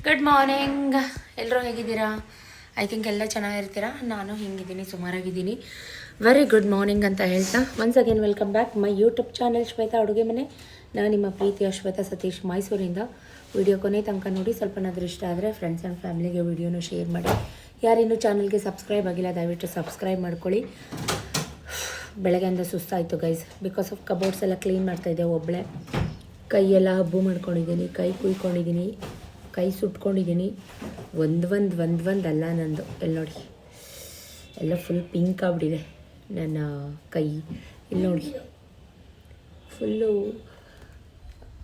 Good morning. ಎಲ್ಲರೂ ಹೇಗಿದ್ದೀರಾ? I think ಎಲ್ಲ ಚೆನ್ನಾಗಿರ್ತೀರಾ. ನಾನು ಹಿಂಗಿದ್ದೀನಿ, ಸುಮಾರಾಗಿದ್ದೀನಿ. ವೆರಿ ಗುಡ್ ಮಾರ್ನಿಂಗ್ ಅಂತ ಹೇಳ್ತಾ once again welcome back my YouTube channel Shweta ಅಡುಗೆ ಮನೆ. ನಾನು ನಿಮ್ಮ ಪ್ರೀತಿಯ ಶ್ವೇತಾ ಸತೀಶ್, ಮೈಸೂರಿಂದ. ವಿಡಿಯೋ ಕೊನೆ ತನಕ ನೋಡಿ. ಸ್ವಲ್ಪನಾದರೂ ಇಷ್ಟ ಆದರೆ ಫ್ರೆಂಡ್ಸ್ ಆ್ಯಂಡ್ ಫ್ಯಾಮಿಲಿಗೆ ವಿಡಿಯೋನ ಶೇರ್ ಮಾಡಿ. ಯಾರಿನ್ನೂ ಚಾನಲ್ಗೆ ಸಬ್ಸ್ಕ್ರೈಬ್ ಆಗಿಲ್ಲ ದಯವಿಟ್ಟು ಸಬ್ಸ್ಕ್ರೈಬ್ ಮಾಡ್ಕೊಳ್ಳಿ. ಬೆಳಗ್ಗೆಯಿಂದ ಸುಸ್ತಾಯಿತು ಗೈಸ್, ಬಿಕಾಸ್ ಆಫ್ ಕಬೋರ್ಡ್ಸ್ ಎಲ್ಲ ಕ್ಲೀನ್ ಮಾಡ್ತಾಯಿದ್ದೆ ಒಬ್ಬಳೆ. ಕೈಯೆಲ್ಲ ಹಬ್ಬು ಮಾಡ್ಕೊಂಡಿದ್ದೀನಿ, ಕೈ ಕುಯ್ಕೊಂಡಿದ್ದೀನಿ, ಕೈ ಸುಟ್ಕೊಂಡಿದ್ದೀನಿ. ಒಂದಲ್ಲ ನಂದು. ಎಲ್ಲಿ ನೋಡಿ, ಎಲ್ಲ ಫುಲ್ ಪಿಂಕ್ ಆಗಿಬಿಟ್ಟಿದೆ ನನ್ನ ಕೈ. ಇಲ್ಲಿ ನೋಡಿ, ಫುಲ್ಲು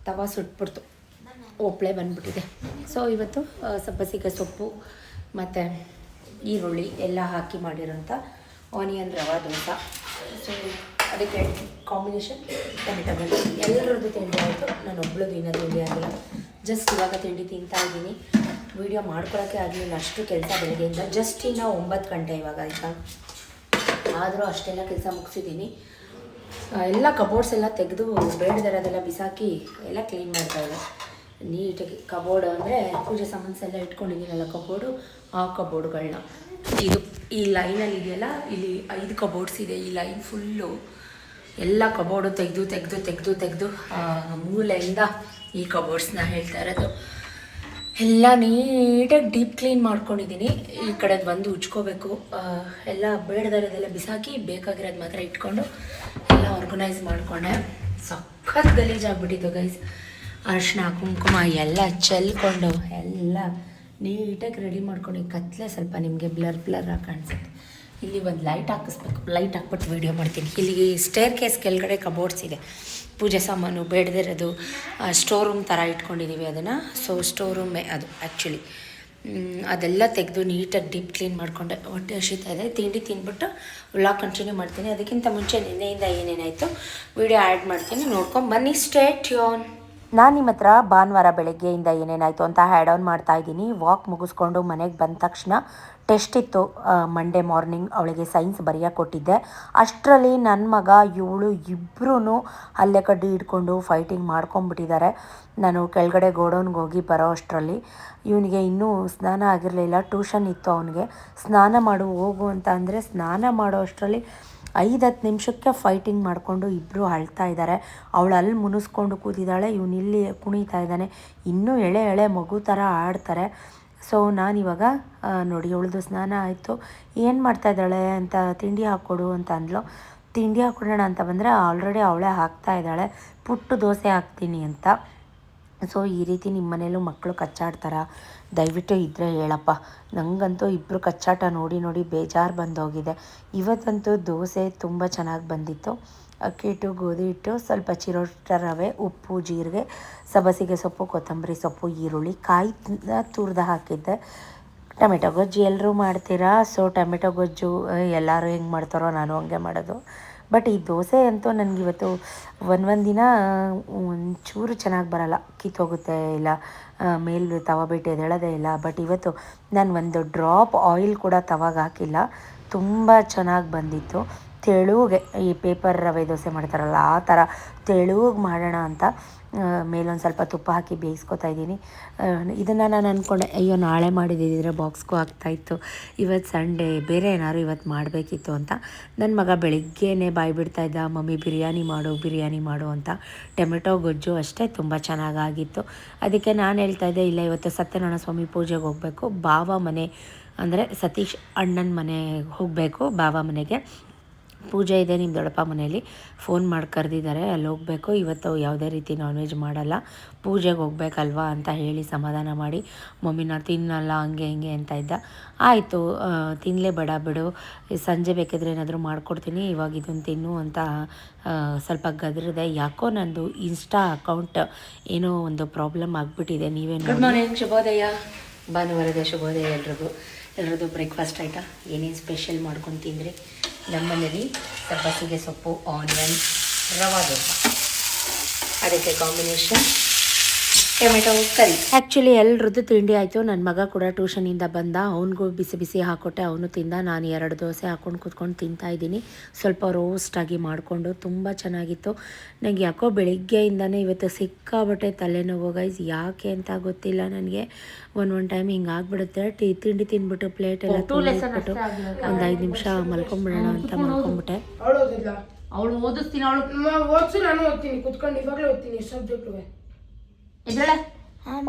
ತವಾ ಸುಟ್ಬಿಡ್ತು, ಒಪ್ಪಳೆ ಬಂದ್ಬಿಟ್ಟಿದೆ. ಸೊ ಇವತ್ತು ಸಬ್ಬಸಿಗೆ ಸೊಪ್ಪು ಮತ್ತು ಈರುಳ್ಳಿ ಎಲ್ಲ ಹಾಕಿ ಮಾಡಿರೋಂಥ ಆನಿಯನ್ ರವಾ ದೋಸೆ. ಸೊ ಅದಕ್ಕೆ ಕಾಂಬಿನೇಷನ್ ಟೊಮೆಟೊ ಬಜ್ಜಿ. ಎಲ್ಲರದ್ದು ತಿಂಡಿ ಆಯಿತು, ನಾನು ಒಬ್ಬಳದು ಇನ್ನೂ ತಿಂಡಿ ಆಗಿಲ್ಲ. ಜಸ್ಟ್ ಇವಾಗ ತಿಂಡಿ ತಿಂತಾ ಇದ್ದೀನಿ. ವೀಡಿಯೋ ಮಾಡ್ಕೊಳಕ್ಕೆ ಆಗಲಿಲ್ಲ, ಅಷ್ಟು ಕೆಲಸ ಬೆಳಗ್ಗೆಯಿಂದ. ಜಸ್ಟ್ ಇನ್ನು 9 ಗಂಟೆ ಇವಾಗ ಆಯಿತಾ. ಆದರೂ ಅಷ್ಟೆಲ್ಲ ಕೆಲಸ ಮುಗಿಸಿದ್ದೀನಿ. ಎಲ್ಲ ಕಬೋರ್ಡ್ಸ್ ಎಲ್ಲ ತೆಗೆದು ಬೇಡದಿರೋದೆಲ್ಲ ಬಿಸಾಕಿ ಎಲ್ಲ ಕ್ಲೀನ್ ಮಾಡ್ತಾಯಿದ್ದೆ ನೀಟಾಗಿ. ಕಬೋರ್ಡ್ ಅಂದರೆ ಪೂಜೆ ಸಾಮಾನ್ಸ್ ಎಲ್ಲ ಇಟ್ಕೊಂಡಿದ್ದೀನಲ್ಲ ಕಬೋರ್ಡು, ಆ ಕಬೋರ್ಡ್ಗಳನ್ನ ಇದು ಈ ಲೈನಲ್ಲಿ ಇದೆಯಲ್ಲ, ಇಲ್ಲಿ 5 ಕಬೋರ್ಡ್ಸ್ ಇದೆ. ಈ ಲೈನ್ ಫುಲ್ಲು ಎಲ್ಲ ಕಬೋರ್ಡು ತೆಗೆದು ಮೂಲೆಯಿಂದ ಈ ಕಬೋರ್ಡ್ಸ್ನ ಹೇಳ್ತಾ ಇರೋದು ಎಲ್ಲ ನೀಟಾಗಿ ಡೀಪ್ ಕ್ಲೀನ್ ಮಾಡ್ಕೊಂಡಿದ್ದೀನಿ. ಈ ಕಡೆದು ಬಂದು ಉಜ್ಕೋಬೇಕು. ಎಲ್ಲ ಬೇಡದಿರೋದೆಲ್ಲ ಬಿಸಾಕಿ ಬೇಕಾಗಿರೋದು ಮಾತ್ರ ಇಟ್ಕೊಂಡು ಎಲ್ಲ ಆರ್ಗನೈಸ್ ಮಾಡಿಕೊಂಡೆ. ಸಖತ್ ಗಲೀಜಾಗ್ಬಿಟ್ಟಿತ್ತು ಗೈಸ್. ಅರಿಶಿನ ಕುಂಕುಮ ಎಲ್ಲ ಚೆಲ್ಕೊಂಡು ಎಲ್ಲ ನೀಟಾಗಿ ರೆಡಿ ಮಾಡ್ಕೊಂಡು. ಕತ್ಲೆ ಸ್ವಲ್ಪ ನಿಮಗೆ ಬ್ಲರ್ ಆಗಿ ಕಾಣಿಸುತ್ತೆ. ಇಲ್ಲಿ ಒಂದು ಲೈಟ್ ಹಾಕಿಸ್ಬೇಕು, ಲೈಟ್ ಹಾಕ್ಬಿಟ್ಟು ವೀಡಿಯೋ ಮಾಡ್ತೀನಿ. ಇಲ್ಲಿಗೆ ಸ್ಟೇರ್ ಕೇಸ್ ಕೆಳಗಡೆ ಕಬೋರ್ಡ್ಸ್ ಇದೆ, ಪೂಜೆ ಸಾಮಾನು ಬೇಡದಿರೋದು ಸ್ಟೋರ್ ರೂಮ್ ಥರ ಇಟ್ಕೊಂಡಿದ್ದೀವಿ ಅದನ್ನು. ಸೊ ಸ್ಟೋರ್ ರೂಮೇ ಅದು ಆ್ಯಕ್ಚುಲಿ. ಅದೆಲ್ಲ ತೆಗೆದು ನೀಟಾಗಿ ಡೀಪ್ ಕ್ಲೀನ್ ಮಾಡಿಕೊಂಡೆ. ಹೊಟ್ಟೆ ಹಸಿತಾ ಇದೆ, ತಿಂಡಿ ತಿಂದ್ಬಿಟ್ಟು ವ್ಲಾಗ್ ಕಂಟಿನ್ಯೂ ಮಾಡ್ತೀನಿ. ಅದಕ್ಕಿಂತ ಮುಂಚೆ ನಿನ್ನೆಯಿಂದ ಏನೇನಾಯಿತು ವಿಡಿಯೋ ಆ್ಯಡ್ ಮಾಡ್ತೀನಿ, ನೋಡ್ಕೊಂಡು ಬನ್ನಿ. Stay tune. ನಾನು ನಿಮ್ಮ ಹತ್ರ ಭಾನುವಾರ ಬೆಳಗ್ಗೆಯಿಂದ ಏನೇನಾಯಿತು ಅಂತ ಹ್ಯಾಡ್ ಆನ್ ಮಾಡ್ತಾಯಿದ್ದೀನಿ. ವಾಕ್ ಮುಗಿಸ್ಕೊಂಡು ಮನೆಗೆ ಬಂದ ತಕ್ಷಣ ಟೆಸ್ಟ್ ಇತ್ತು ಮಂಡೇ ಮಾರ್ನಿಂಗ್. ಅವಳಿಗೆ ಸೈನ್ಸ್ ಬರೆಯೋಕೆ ಕೊಟ್ಟಿದ್ದೆ. ಅಷ್ಟರಲ್ಲಿ ನನ್ನ ಮಗ ಇವಳು ಇಬ್ಬರೂ ಅಲ್ಲೇ ಕಡ್ಡಿ ಹಿಡ್ಕೊಂಡು ಫೈಟಿಂಗ್ ಮಾಡ್ಕೊಂಬಿಟ್ಟಿದ್ದಾರೆ. ನಾನು ಕೆಳಗಡೆ ಗೋಡೌನ್ಗೆ ಹೋಗಿ ಬರೋ ಅಷ್ಟರಲ್ಲಿ ಇವನಿಗೆ ಇನ್ನೂ ಸ್ನಾನ ಆಗಿರಲಿಲ್ಲ. ಟ್ಯೂಷನ್ ಇತ್ತು ಅವನಿಗೆ. ಸ್ನಾನ ಮಾಡು ಹೋಗು ಅಂತ ಅಂದರೆ ಸ್ನಾನ ಮಾಡೋ ಅಷ್ಟರಲ್ಲಿ 5-10 ನಿಮಿಷಕ್ಕೆ ಫೈಟಿಂಗ್ ಮಾಡಿಕೊಂಡು ಇಬ್ಬರು ಅಳ್ತಾ ಇದ್ದಾರೆ. ಅವಳು ಅಲ್ಲಿ ಮುನಿಸ್ಕೊಂಡು ಕೂತಿದ್ದಾಳೆ, ಇವನಿಲ್ಲಿ ಕುಣಿತಾ ಇದ್ದಾನೆ. ಇನ್ನೂ ಎಳೆ ಮಗು ಥರ ಆಡ್ತಾರೆ. ಸೊ ನಾನಿವಾಗ ನೋಡಿ ಅವಳದು ಸ್ನಾನ ಆಯಿತು. ಏನು ಮಾಡ್ತಾಯಿದ್ದಾಳೆ ಅಂತ ತಿಂಡಿ ಹಾಕ್ಕೊಡು ಅಂತ ಅಂದ್ಲು. ತಿಂಡಿ ಹಾಕ್ಕೊಡೋಣ ಅಂತ ಬಂದರೆ ಆಲ್ರೆಡಿ ಅವಳೇ ಹಾಕ್ತಾ ಇದ್ದಾಳೆ, ಪುಟ್ಟು ದೋಸೆ ಹಾಕ್ತೀನಿ ಅಂತ. ಸೊ ಈ ರೀತಿ ನಿಮ್ಮ ಮನೇಲೂ ಮಕ್ಕಳು ಕಚ್ಚಾಡ್ತಾರ? ದಯವಿಟ್ಟು ಇದ್ದರೆ ಹೇಳಪ್ಪ. ನನಗಂತೂ ಇಬ್ಬರು ಕಚ್ಚಾಟ ನೋಡಿ ಬೇಜಾರು ಬಂದೋಗಿದೆ. ಇವತ್ತಂತೂ ದೋಸೆ ತುಂಬ ಚೆನ್ನಾಗಿ ಬಂದಿತ್ತು. ಅಕ್ಕಿ ಹಿಟ್ಟು, ಗೋಧಿ ಹಿಟ್ಟು, ಸ್ವಲ್ಪ ಚಿರೋಟ ರವೆ, ಉಪ್ಪು, ಜೀರಿಗೆ, ಸಬ್ಬಸಿಗೆ ಸೊಪ್ಪು, ಕೊತ್ತಂಬರಿ ಸೊಪ್ಪು, ಈರುಳ್ಳಿ, ಕಾಯಿ ತುರಿದು ಹಾಕಿದ್ದೆ. ಟೊಮೆಟೊ ಗೊಜ್ಜು ಎಲ್ಲರೂ ಮಾಡ್ತೀರಾ? ಸೊ ಟೊಮೆಟೊ ಗೊಜ್ಜು ಎಲ್ಲರೂ ಹೆಂಗೆ ಮಾಡ್ತಾರೋ ನಾನು ಹಂಗೆ ಮಾಡೋದು. ಬಟ್ ಈ ದೋಸೆ ಅಂತೂ ನನಗಿವತ್ತು ಒಂದು ದಿನ ಒಂಚೂರು ಚೆನ್ನಾಗಿ ಬರೋಲ್ಲ, ಕಿತ್ತೋಗುತ್ತೆ, ಇಲ್ಲ ಮೇಲೆ ತವ ಬಿಟ್ಟು ಎದ್ದೇಳೋದೇ ಇಲ್ಲ. ಬಟ್ ಇವತ್ತು ನಾನು ಒಂದು ಡ್ರಾಪ್ ಆಯಿಲ್ ಕೂಡ ತವಾಗ ಹಾಕಿಲ್ಲ, ತುಂಬ ಚೆನ್ನಾಗಿ ಬಂದಿತ್ತು. ತೆಳುಗೆ ಈ ಪೇಪರ್ ರವೆ ದೋಸೆ ಮಾಡ್ತಾರಲ್ಲ ಆ ಥರ ತೆಳುಗೆ ಮಾಡೋಣ ಅಂತ ಮೇಲೊಂದು ಸ್ವಲ್ಪ ತುಪ್ಪ ಹಾಕಿ ಬೇಯಿಸ್ಕೊತಾ ಇದ್ದೀನಿ. ಇದನ್ನು ನಾನು ಅಂದ್ಕೊಂಡೆ, ಅಯ್ಯೋ ನಾಳೆ ಮಾಡಿದ್ದಿದ್ರೆ ಬಾಕ್ಸ್ಗೂ ಆಗ್ತಾಯಿತ್ತು, ಇವತ್ತು ಸಂಡೇ ಬೇರೆ ಏನಾದ್ರು ಇವತ್ತು ಮಾಡಬೇಕಿತ್ತು ಅಂತ. ನನ್ನ ಮಗ ಬೆಳಿಗ್ಗೆನೇ ಬಾಯಿ ಬಿಡ್ತಾಯಿದ್ದ, ಮಮ್ಮಿ ಬಿರಿಯಾನಿ ಮಾಡು ಅಂತ. ಟೊಮೆಟೊ ಗೊಜ್ಜು ಅಷ್ಟೇ ತುಂಬ ಚೆನ್ನಾಗಾಗಿತ್ತು. ಅದಕ್ಕೆ ನಾನು ಹೇಳ್ತಾಯಿದ್ದೆ, ಇಲ್ಲ ಇವತ್ತು ಸತ್ಯನಾರಾಯಣ ಸ್ವಾಮಿ ಪೂಜೆಗೆ ಹೋಗಬೇಕು, ಬಾವ ಮನೆ ಅಂದರೆ ಸತೀಶ್ ಅಣ್ಣನ ಮನೆಗೆ ಹೋಗಬೇಕು, ಬಾವ ಮನೆಗೆ ಪೂಜೆ ಇದೆ ನಿಮ್ಮ ದೊಡ್ಡಪ್ಪ ಮನೆಯಲ್ಲಿ, ಫೋನ್ ಮಾಡಿ ಕರೆದಿದ್ದಾರೆ, ಅಲ್ಲಿ ಹೋಗಬೇಕು. ಇವತ್ತು ಯಾವುದೇ ರೀತಿ ನಾನ್ ವೆಜ್ ಮಾಡಲ್ಲ, ಪೂಜೆಗೆ ಹೋಗ್ಬೇಕಲ್ವಾ ಅಂತ ಹೇಳಿ ಸಮಾಧಾನ ಮಾಡಿ, ಮಮ್ಮಿ ನಾನು ತಿನ್ನಲ್ಲ ಹಂಗೆ ಹಿಂಗೆ ಅಂತ ಇದ್ದ. ಆಯಿತು ತಿನ್ನಲೇಬೇಡ ಬಿಡು, ಸಂಜೆ ಬೇಕಿದ್ರೆ ಏನಾದರೂ ಮಾಡಿಕೊಡ್ತೀನಿ, ಇವಾಗ ಇದನ್ನು ತಿನ್ನು ಅಂತ ಸ್ವಲ್ಪ ಗದರಿದೆ. ಯಾಕೋ ನಂದು ಇನ್ಸ್ಟಾ ಅಕೌಂಟ್ ಏನೋ ಒಂದು ಪ್ರಾಬ್ಲಮ್ ಆಗಿಬಿಟ್ಟಿದೆ. ನೀವೇನು? ಗುಡ್ ಮಾರ್ನಿಂಗ್, ಶುಭೋದಯ, ಭಾನುವಾರದ ಶುಭೋದಯ ಎಲ್ರದ್ದು ಬ್ರೇಕ್ಫಾಸ್ಟ್ ಆಯಿತಾ? ಏನೇನು ಸ್ಪೆಷಲ್ ಮಾಡ್ಕೊಂಡು ತಿಂದ್ರಿ? ನಮ್ಮನೇಲಿ ಸಬ್ಬಸಿಗೆ ಸೊಪ್ಪು, ಆನಿಯನ್ ರವಾ ದೋಸೆ. ಅದಕ್ಕೆ ಕಾಂಬಿನೇಷನ್ ಟೊಮೆಟೊ ಕರಿ. ಆ್ಯಕ್ಚುಲಿ ಎಲ್ಲರದ್ದು ತಿಂಡಿ ಆಯಿತು. ನನ್ನ ಮಗ ಕೂಡ ಟ್ಯೂಷನಿಂದ ಬಂದ, ಅವನಿಗೂ ಬಿಸಿ ಬಿಸಿ ಹಾಕ್ಕೊಟ್ಟೆ, ಅವನು ತಿಂದ. ನಾನು 2 ದೋಸೆ ಹಾಕ್ಕೊಂಡು ಕೂತ್ಕೊಂಡು ತಿಂತಾಯಿದ್ದೀನಿ, ಸ್ವಲ್ಪ ರೋಸ್ಟಾಗಿ ಮಾಡಿಕೊಂಡು. ತುಂಬ ಚೆನ್ನಾಗಿತ್ತು. ನನಗೆ ಯಾಕೋ ಬೆಳಿಗ್ಗೆಯಿಂದನೇ ಇವತ್ತು ಸಿಕ್ಕಾಬಟ್ಟೆ ತಲೆನೋವು ಗೈಸ್, ಯಾಕೆ ಅಂತ ಗೊತ್ತಿಲ್ಲ ನನಗೆ. ಒಂದು ಟೈಮ್ ಹಿಂಗೆ ಆಗ್ಬಿಡುತ್ತೆ. ತಿಂಡಿ ತಿಂದ್ಬಿಟ್ಟು ಪ್ಲೇಟ್ ಎಲ್ಲ ತುಂಬಿಟ್ಬಿಟ್ಟು ಒಂದು 5 ನಿಮಿಷ ಮಲ್ಕೊಂಬಿಡೋಣ ಅಂತ ಮಲ್ಕೊಂಬಿಟ್ಟೆ. ಅವಳು ಓದಿಸ್ತೀನಿ, ಅವಳು ಓದಿಸು, ನಾನು ಓದ್ತೀನಿ, ಕುತ್ಕೊಂಡು ಇವಾಗಲೇ ಓದ್ತೀನಿ ಸಬ್ಜೆಕ್ಟು.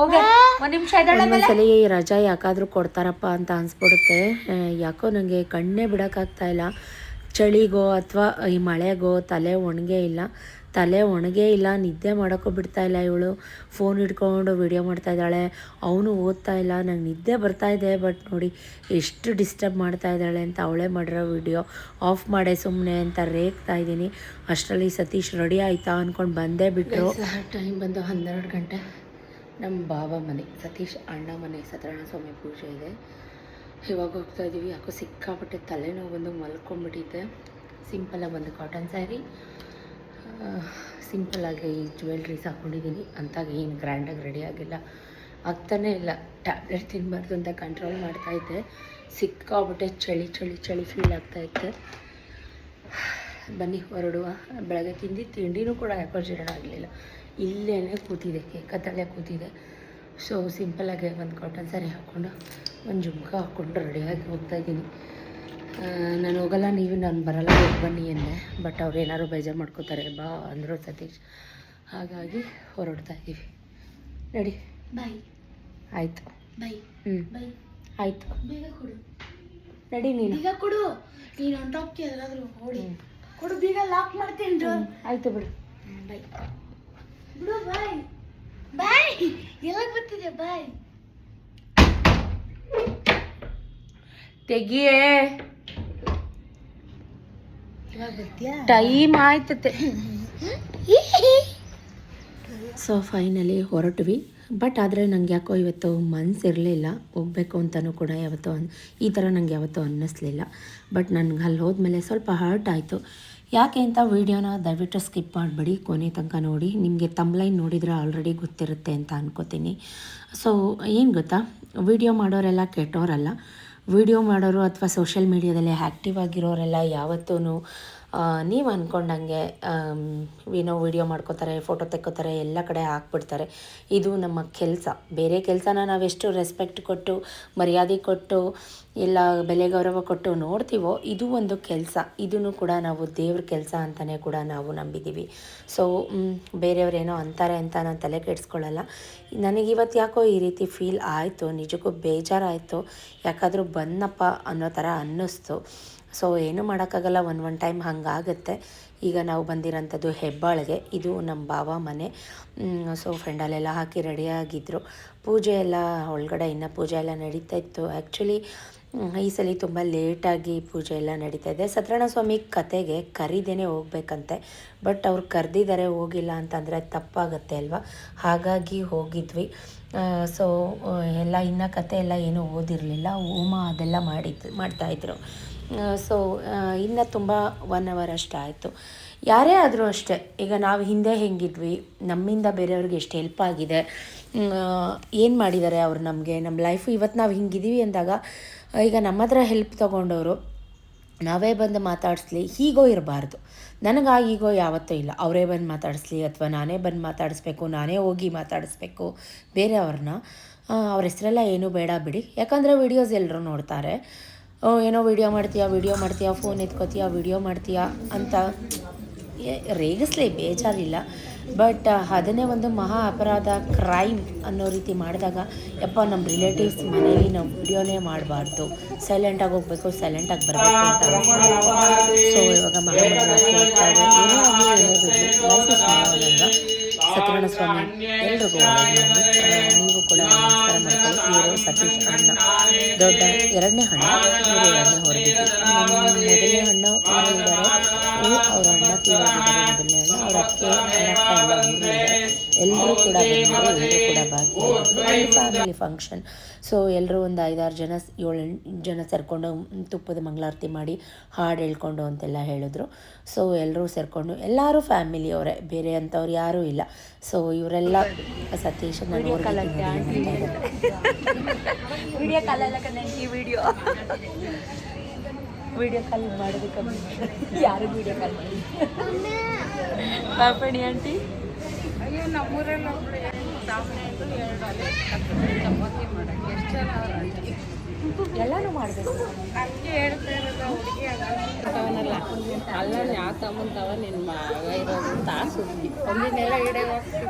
ಒಂದ್ಸಲಿ ರಜಾ ಯಾಕಾದರೂ ಕೊಡ್ತಾರಪ್ಪ ಅಂತ ಅನ್ಸ್ಬಿಡುತ್ತೆ. ಯಾಕೋ ನನಗೆ ಕಣ್ಣೇ ಬಿಡೋಕ್ಕಾಗ್ತಾ ಇಲ್ಲ. ಚಳಿಗೋ ಅಥವಾ ಈ ಮಳೆಗೋ ತಲೆ ಒಣಗೇ ಇಲ್ಲ, ನಿದ್ದೆ ಮಾಡೋಕ್ಕೂ ಬಿಡ್ತಾ ಇಲ್ಲ. ಇವಳು ಫೋನ್ ಹಿಡ್ಕೊಂಡು ವಿಡಿಯೋ ಮಾಡ್ತಾಯಿದ್ದಾಳೆ, ಅವನು ಓದ್ತಾ ಇಲ್ಲ. ನಂಗೆ ನಿದ್ದೆ ಬರ್ತಾಯಿದೆ, ಬಟ್ ನೋಡಿ ಎಷ್ಟು ಡಿಸ್ಟರ್ಬ್ ಮಾಡ್ತಾ ಇದ್ದಾಳೆ ಅಂತ. ಅವಳೇ ಮಾಡಿರೋ ವಿಡಿಯೋ ಆಫ್ ಮಾಡೇ ಸುಮ್ಮನೆ ಅಂತ ರೇಗ್ತಾ ಇದ್ದೀನಿ. ಅಷ್ಟರಲ್ಲಿ ಸತೀಶ್ ರೆಡಿ ಆಯಿತಾ ಅಂದ್ಕೊಂಡು ಬಂದೇ ಬಿಟ್ಟರು. ಟೈಮ್ ಬಂದು 12 ಗಂಟೆ. ನಮ್ಮ ಬಾಬಾ ಮನೆ, ಸತೀಶ್ ಅಣ್ಣ ಮನೆ, ಸತ್ಯನಾರಾಯಣ ಸ್ವಾಮಿ ಪೂಜೆ ಇದೆ. ಇವಾಗ ಹೋಗ್ತಾ ಇದ್ದೀವಿ. ಯಾಕೋ ಸಿಕ್ಕಾಪಟ್ಟೆ ತಲೆನೋವು ಬಂದು ಮಲ್ಕೊಂಡ್ಬಿಟ್ಟಿದ್ದೆ. ಸಿಂಪಲಾಗಿ ಒಂದು ಕಾಟನ್ ಸ್ಯಾರಿ, ಸಿಂಪಲ್ಲಾಗಿ ಜ್ಯುವೆಲ್ರೀಸ್ ಹಾಕ್ಕೊಂಡಿದ್ದೀನಿ. ಅಂತಾಗ ಏನು ಗ್ರ್ಯಾಂಡಾಗಿ ರೆಡಿ ಆಗಿಲ್ಲ, ಆಗ್ತಾನೇ ಇಲ್ಲ. ಟ್ಯಾಬ್ಲೆಟ್ ತಿನ್ನಬಾರ್ದು ಅಂತ ಕಂಟ್ರೋಲ್ ಮಾಡ್ತಾಯಿದ್ದೆ. ಸಿಕ್ಕಾಪಟ್ಟೆ ಚಳಿ ಫೀಲ್ ಆಗ್ತಾಯಿತ್ತೆ. ಬನ್ನಿ ಹೊರಡುವ. ಬೆಳಗ್ಗೆ ತಿಂಡಿನೂ ಕೂಡ ಯಾಕೋ ಜೀರ್ಣ ಆಗಲಿಲ್ಲ. ಇಲ್ಲೇ ಕೂತಿದೆ, ಕೇಕತ್ತಲ್ಲೇ ಕೂತಿದೆ. ಸೊ ಸಿಂಪಲಾಗಿ ಒಂದು ಕಾಟನ್ ಸ್ಯಾರಿ ಹಾಕ್ಕೊಂಡು ಒಂದು ಜುಮ್ಕ ಹಾಕ್ಕೊಂಡು ರೆಡಿಯಾಗಿ ಹೋಗ್ತಾಯಿದ್ದೀನಿ. ನಾನು ಹೋಗಲ್ಲ, ನಾನು ಬರಲ್ಲ, ಹೋಗಿ ಬನ್ನಿ ಅಂದೆ. ಬಟ್ ಅವ್ರು ಏನಾದ್ರು ಬೇಜಾರು ಮಾಡ್ಕೋತಾರೆ ಬಾ ಅಂದರು ಸತೀಶ್. ಹಾಗಾಗಿ ಹೊರಡ್ತಾ ಇದ್ದೀವಿ. ನಡಿ. ಬಾಯ್. ಆಯಿತು. ಬಾಯ್. ಬಾಯ್. ಆಯಿತು. ಬೇಗ ಕೊಡು. ನಡಿ ನೀನು. ಈಗ ಕೊಡು. ನೀನು ಆನ್ ಟಾಪ್ಗೆ ಎಲ್ಲಾದರೂ ಓಡಿ ಕೊಡು, ಬೀಗ ಲಾಕ್ ಮಾಡ್ತೀನಿ. ಆಯಿತು ಬಿಡು. ಬಾಯ್ ಬಿಡು. ಬಾಯ್ ಬಾಯ್. ಎಲ್ಲ ಬರ್ತಿದೆ. ಬಾಯ್. ತೆಗಿಯೇ, ಟೈಮ್ ಆಯ್ತತೆ. ಸೊ ಫೈನಲಿ ಹೊರಟ್ವಿ. ಬಟ್ ಆದರೆ ನಂಗೆ ಯಾಕೋ ಇವತ್ತು ಮನಸ್ಸಿರಲಿಲ್ಲ ಹೋಗಬೇಕು ಅಂತಲೂ ಕೂಡ. ಈ ಥರ ನನಗೆ ಯಾವತ್ತೂ ಅನ್ನಿಸ್ಲಿಲ್ಲ. ಬಟ್ ನನಗೆ ಅಲ್ಲಿ ಹೋದ್ಮೇಲೆ ಸ್ವಲ್ಪ ಹರ್ಟ್ ಆಯಿತು. ಯಾಕೆ ಅಂತ ವೀಡಿಯೋನ ದಯವಿಟ್ಟು ಸ್ಕಿಪ್ ಮಾಡಬೇಡಿ, ಕೊನೆ ತನಕ ನೋಡಿ. ನಿಮಗೆ ತಮ್ಲೈನ್ ನೋಡಿದರೆ ಆಲ್ರೆಡಿ ಗೊತ್ತಿರುತ್ತೆ ಅಂತ ಅನ್ಕೋತೀನಿ. ಸೊ ಏನು ಗೊತ್ತಾ, ವೀಡಿಯೋ ಮಾಡೋರೆಲ್ಲ ಕೆಟ್ಟೋರಲ್ಲ. ವೀಡಿಯೋ ಮಾಡೋರು ಅಥವಾ ಸೋಷಿಯಲ್ ಮೀಡಿಯಾದಲ್ಲಿ ಆ್ಯಕ್ಟಿವ್ ಆಗಿರೋರೆಲ್ಲ ಯಾವತ್ತೂ ನೀವು ಅಂದ್ಕೊಂಡಂಗೆ ವೀಡಿಯೋ ಮಾಡ್ಕೋತಾರೆ, ಫೋಟೋ ತೆಕ್ಕೋತಾರೆ, ಎಲ್ಲ ಕಡೆ ಹಾಕ್ಬಿಡ್ತಾರೆ. ಇದು ನಮ್ಮ ಕೆಲಸ. ಬೇರೆ ಕೆಲಸನ ನಾವೆಷ್ಟು ರೆಸ್ಪೆಕ್ಟ್ ಕೊಟ್ಟು, ಮರ್ಯಾದೆ ಕೊಟ್ಟು, ಎಲ್ಲ ಬೆಲೆ ಗೌರವ ಕೊಟ್ಟು ನೋಡ್ತೀವೋ, ಇದು ಒಂದು ಕೆಲಸ. ಇದನ್ನು ಕೂಡ ನಾವು ದೇವ್ರ ಕೆಲಸ ಅಂತಲೇ ಕೂಡ ನಾವು ನಂಬಿದ್ದೀವಿ. ಸೊ ಬೇರೆಯವರೇನೋ ಅಂತಾರೆ ಅಂತ ನಾನು ತಲೆ ಕೆಡಿಸ್ಕೊಳ್ಳಲ್ಲ. ನನಗಿವತ್ತು ಯಾಕೋ ಈ ರೀತಿ ಫೀಲ್ ಆಯಿತು, ನಿಜಕ್ಕೂ ಬೇಜಾರಾಯಿತು. ಯಾಕಾದರೂ ಬಂದಪ್ಪ ಅನ್ನೋ ಥರ ಅನ್ನಿಸ್ತು. ಸೊ ಏನೂ ಮಾಡೋಕ್ಕಾಗಲ್ಲ, ಒಂದು ಟೈಮ್ ಹಾಗಾಗುತ್ತೆ. ಈಗ ನಾವು ಬಂದಿರೋಂಥದ್ದು ಹೆಬ್ಬಾಳಿಗೆ. ಇದು ನಮ್ಮ ಬಾವ ಮನೆ. ಸೊ ಫ್ರೆಂಡಲ್ಲೆಲ್ಲ ಹಾಕಿ ರೆಡಿಯಾಗಿದ್ದರು. ಪೂಜೆ ಎಲ್ಲ ಒಳಗಡೆ ಇನ್ನೂ ಪೂಜೆ ಎಲ್ಲ ನಡೀತಾ ಇತ್ತು. ಆ್ಯಕ್ಚುಲಿ ಈ ಸಲ ತುಂಬ ಲೇಟಾಗಿ ಪೂಜೆ ಎಲ್ಲ ನಡೀತಾ ಇದೆ. ಸತ್ಯನಾರಾಯಣ ಸ್ವಾಮಿ ಕತೆಗೆ ಕರಿದೇನೆ ಹೋಗ್ಬೇಕಂತೆ. ಬಟ್ ಅವ್ರು ಕರೆದಿದ್ದಾರೆ, ಹೋಗಿಲ್ಲ ಅಂತಂದರೆ ತಪ್ಪಾಗತ್ತೆ ಅಲ್ವಾ. ಹಾಗಾಗಿ ಹೋಗಿದ್ವಿ. ಸೊ ಎಲ್ಲ ಇನ್ನೂ ಕತೆ ಎಲ್ಲ ಏನೂ ಓದಿರಲಿಲ್ಲ, ಹೋಮ ಅದೆಲ್ಲ ಮಾಡ್ತಾಯಿದ್ರು. ಸೊ ಇನ್ನು ತುಂಬ 1 hour ಅಷ್ಟೇ ಆಯಿತು. ಯಾರೇ ಆದರೂ ಅಷ್ಟೇ, ಈಗ ನಾವು ಹಿಂದೆ ಹೆಂಗಿದ್ವಿ, ನಮ್ಮಿಂದ ಬೇರೆಯವ್ರಿಗೆ ಎಷ್ಟು ಹೆಲ್ಪ್ ಆಗಿದೆ, ಏನು ಮಾಡಿದ್ದಾರೆ ಅವ್ರು ನಮಗೆ, ನಮ್ಮ ಲೈಫು ಇವತ್ತು ನಾವು ಹಿಂಗಿದ್ದೀವಿ ಅಂದಾಗ ಈಗ ನಮ್ಮ ಹತ್ರ ಹೆಲ್ಪ್ ತೊಗೊಂಡವರು ನಾವೇ ಬಂದು ಮಾತಾಡಿಸ್ಲಿ, ಹೀಗೋ ಇರಬಾರ್ದು. ನನಗೆ ಆ ಈಗೋ ಯಾವತ್ತೂ ಇಲ್ಲ. ಅವರೇ ಬಂದು ಮಾತಾಡಿಸ್ಲಿ ಅಥವಾ ನಾನೇ ಬಂದು ಮಾತಾಡಿಸ್ಬೇಕು, ನಾನೇ ಹೋಗಿ ಮಾತಾಡಿಸ್ಬೇಕು ಬೇರೆಯವ್ರನ್ನ. ಅವ್ರ ಹೆಸರೆಲ್ಲ ಏನೂ ಬೇಡ ಬಿಡಿ. ಯಾಕಂದರೆ ವೀಡಿಯೋಸ್ ಎಲ್ಲರೂ ನೋಡ್ತಾರೆ. ಏನೋ ವೀಡಿಯೋ ಮಾಡ್ತೀಯಾ, ಫೋನ್ ಎತ್ಕೋತೀಯಾ, ವೀಡಿಯೋ ಮಾಡ್ತೀಯಾ ಅಂತ ರೇಗಿಸ್ಲಿ, ಬೇಜಾರಿಲ್ಲ. ಬಟ್ ಅದನ್ನೇ ಒಂದು ಮಹಾ ಅಪರಾಧ, ಕ್ರೈಮ್ ಅನ್ನೋ ರೀತಿ ಮಾಡಿದಾಗ ಯಪ್ಪ ನಮ್ಮ ರಿಲೇಟಿವ್ಸ್ ಮನೇಲಿ ನಾವು ವಿಡಿಯೋನೇ ಮಾಡಬಾರ್ದು, ಸೈಲೆಂಟಾಗಿ ಹೋಗ್ಬೇಕು, ಸೈಲೆಂಟಾಗಿ ಬರಬೇಕು ಅಂತ. ಸೊ ಇವಾಗ ಮಹಾಮಂಗಳಾರತಿ ಹೋಗ್ತಾರೆ. ಏನೇ ಆಗಲಿ ಏನೇ ಬಿಡಲಿ, ಲೈಫ್ ಇಸ್ ಅಲ್ವಾ. ಸತ್ಯನಾರಾಯಣ ಸ್ವಾಮಿ ಎಲ್ರಿಗೂ ನೀವು ಕೂಡ ನಮಸ್ಕಾರ ಮಾಡ್ಕೊಳ್ಳಿ. ಇವರು ಸತೀಶ್ ಅಣ್ಣ, ದೊಡ್ಡ 2ನೇ ಅಣ್ಣ, ಇವರು 2ನೇ ಹೊರಗಿದ್ದು. ನಮ್ಮ ಮೊದಲನೇ ಅಣ್ಣ ಇದ್ದಾರೆ, ಅವ್ರ ಅಣ್ಣ ತೀರೋಗಿದ್ದಾರೆ. ಮೊದಲನೇ ಅಣ್ಣ, ಅವ್ರ ಅಕ್ಕ ಎಲ್ಲ ಊರಲ್ಲಿದ್ದಾರೆ. ಎಲ್ಲರೂ ಕೂಡ ಬಂದಿದ್ರು, ಎಲ್ಲರೂ ಕೂಡ ಭಾಗಿಯಾಗಿದ್ರು. Family function. ಸೊ ಎಲ್ಲರೂ ಒಂದು 5-6 ಜನ 7-8 ಜನ ಸೇರಿಕೊಂಡು ತುಪ್ಪದ ಮಂಗಳಾರತಿ ಮಾಡಿ ಹಾಡು ಹೇಳ್ಕೊಂಡು ಅಂತೆಲ್ಲ ಹೇಳಿದ್ರು. ಸೊ ಎಲ್ಲರೂ ಸೇರಿಕೊಂಡು ಎಲ್ಲರೂ ಫ್ಯಾಮಿಲಿಯವರೇ, ಬೇರೆ ಅಂಥವ್ರು ಯಾರೂ ಇಲ್ಲ. ಸೊ ಇವರೆಲ್ಲ ಸತೀಶ್ ವಿಡಿಯೋ ಕಾಲ್ ಮಾಡೋದಕ್ಕೆ ಯಾರು ವಿಡಿಯೋ ಕಾಲ್ ಮಾಡಿ ಪಾಪಣಿ ಆಂಟಿ ಎಲ್ಲಾನು ಮಾಡಬೇಕು.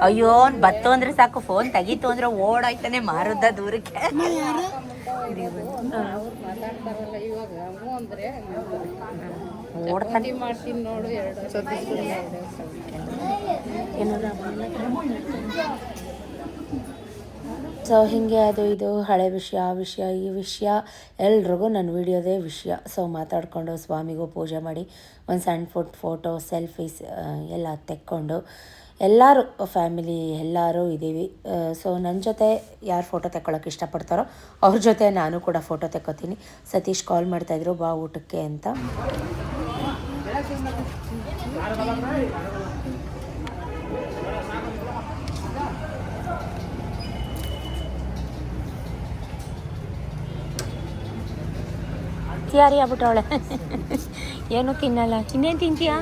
ಅಯ್ಯೋ ಬತ್ತು ಅಂದ್ರೆ ಸಾಕು, ಫೋನ್ ತೆಗೀತು ಅಂದ್ರೆ ಓಡಾಯ್ತಾನೆ ಮಾರುದ್ದ ದೂರಕ್ಕೆ. ಓಡ್ತಾನೆ ಮಾಡ್ತೀನಿ ನೋಡು. ಸೊ ಹೀಗೆ ಅದು ಇದು ಹಳೆ ವಿಷಯ, ಆ ವಿಷಯ, ಈ ವಿಷಯ, ಎಲ್ರಿಗೂ ನನ್ನ ವಿಡಿಯೋದೇ ವಿಷಯ. ಸೊ ಮಾತಾಡಿಕೊಂಡು ಸ್ವಾಮಿಗೂ ಪೂಜೆ ಮಾಡಿ ಒಂದು ಸಣ್ಣ ಫೋಟೋ ಸೆಲ್ಫೀಸ್ ಎಲ್ಲ ತೆಕ್ಕೊಂಡು ಎಲ್ಲರೂ ಫ್ಯಾಮಿಲಿ ಎಲ್ಲರೂ ಇದ್ದೀವಿ. ಸೊ ನನ್ನ ಜೊತೆ ಯಾರು ಫೋಟೋ ತೆಕ್ಕೊಳ್ಳೋಕೆ ಇಷ್ಟಪಡ್ತಾರೋ ಅವ್ರ ಜೊತೆ ನಾನು ಕೂಡ ಫೋಟೋ ತೆಕ್ಕೋತೀನಿ. ಸತೀಶ್ ಕಾಲ್ ಮಾಡ್ತಾಯಿದ್ರು ಬಾ ಊಟಕ್ಕೆ ಅಂತ. ಯಾರಿ ಆಗ್ಬಿಟ್ಟವಳೆ, ಏನು ತಿನ್ನಲ್ಲ. ಇನ್ನೇನು ತಿಂತೀಯಾ?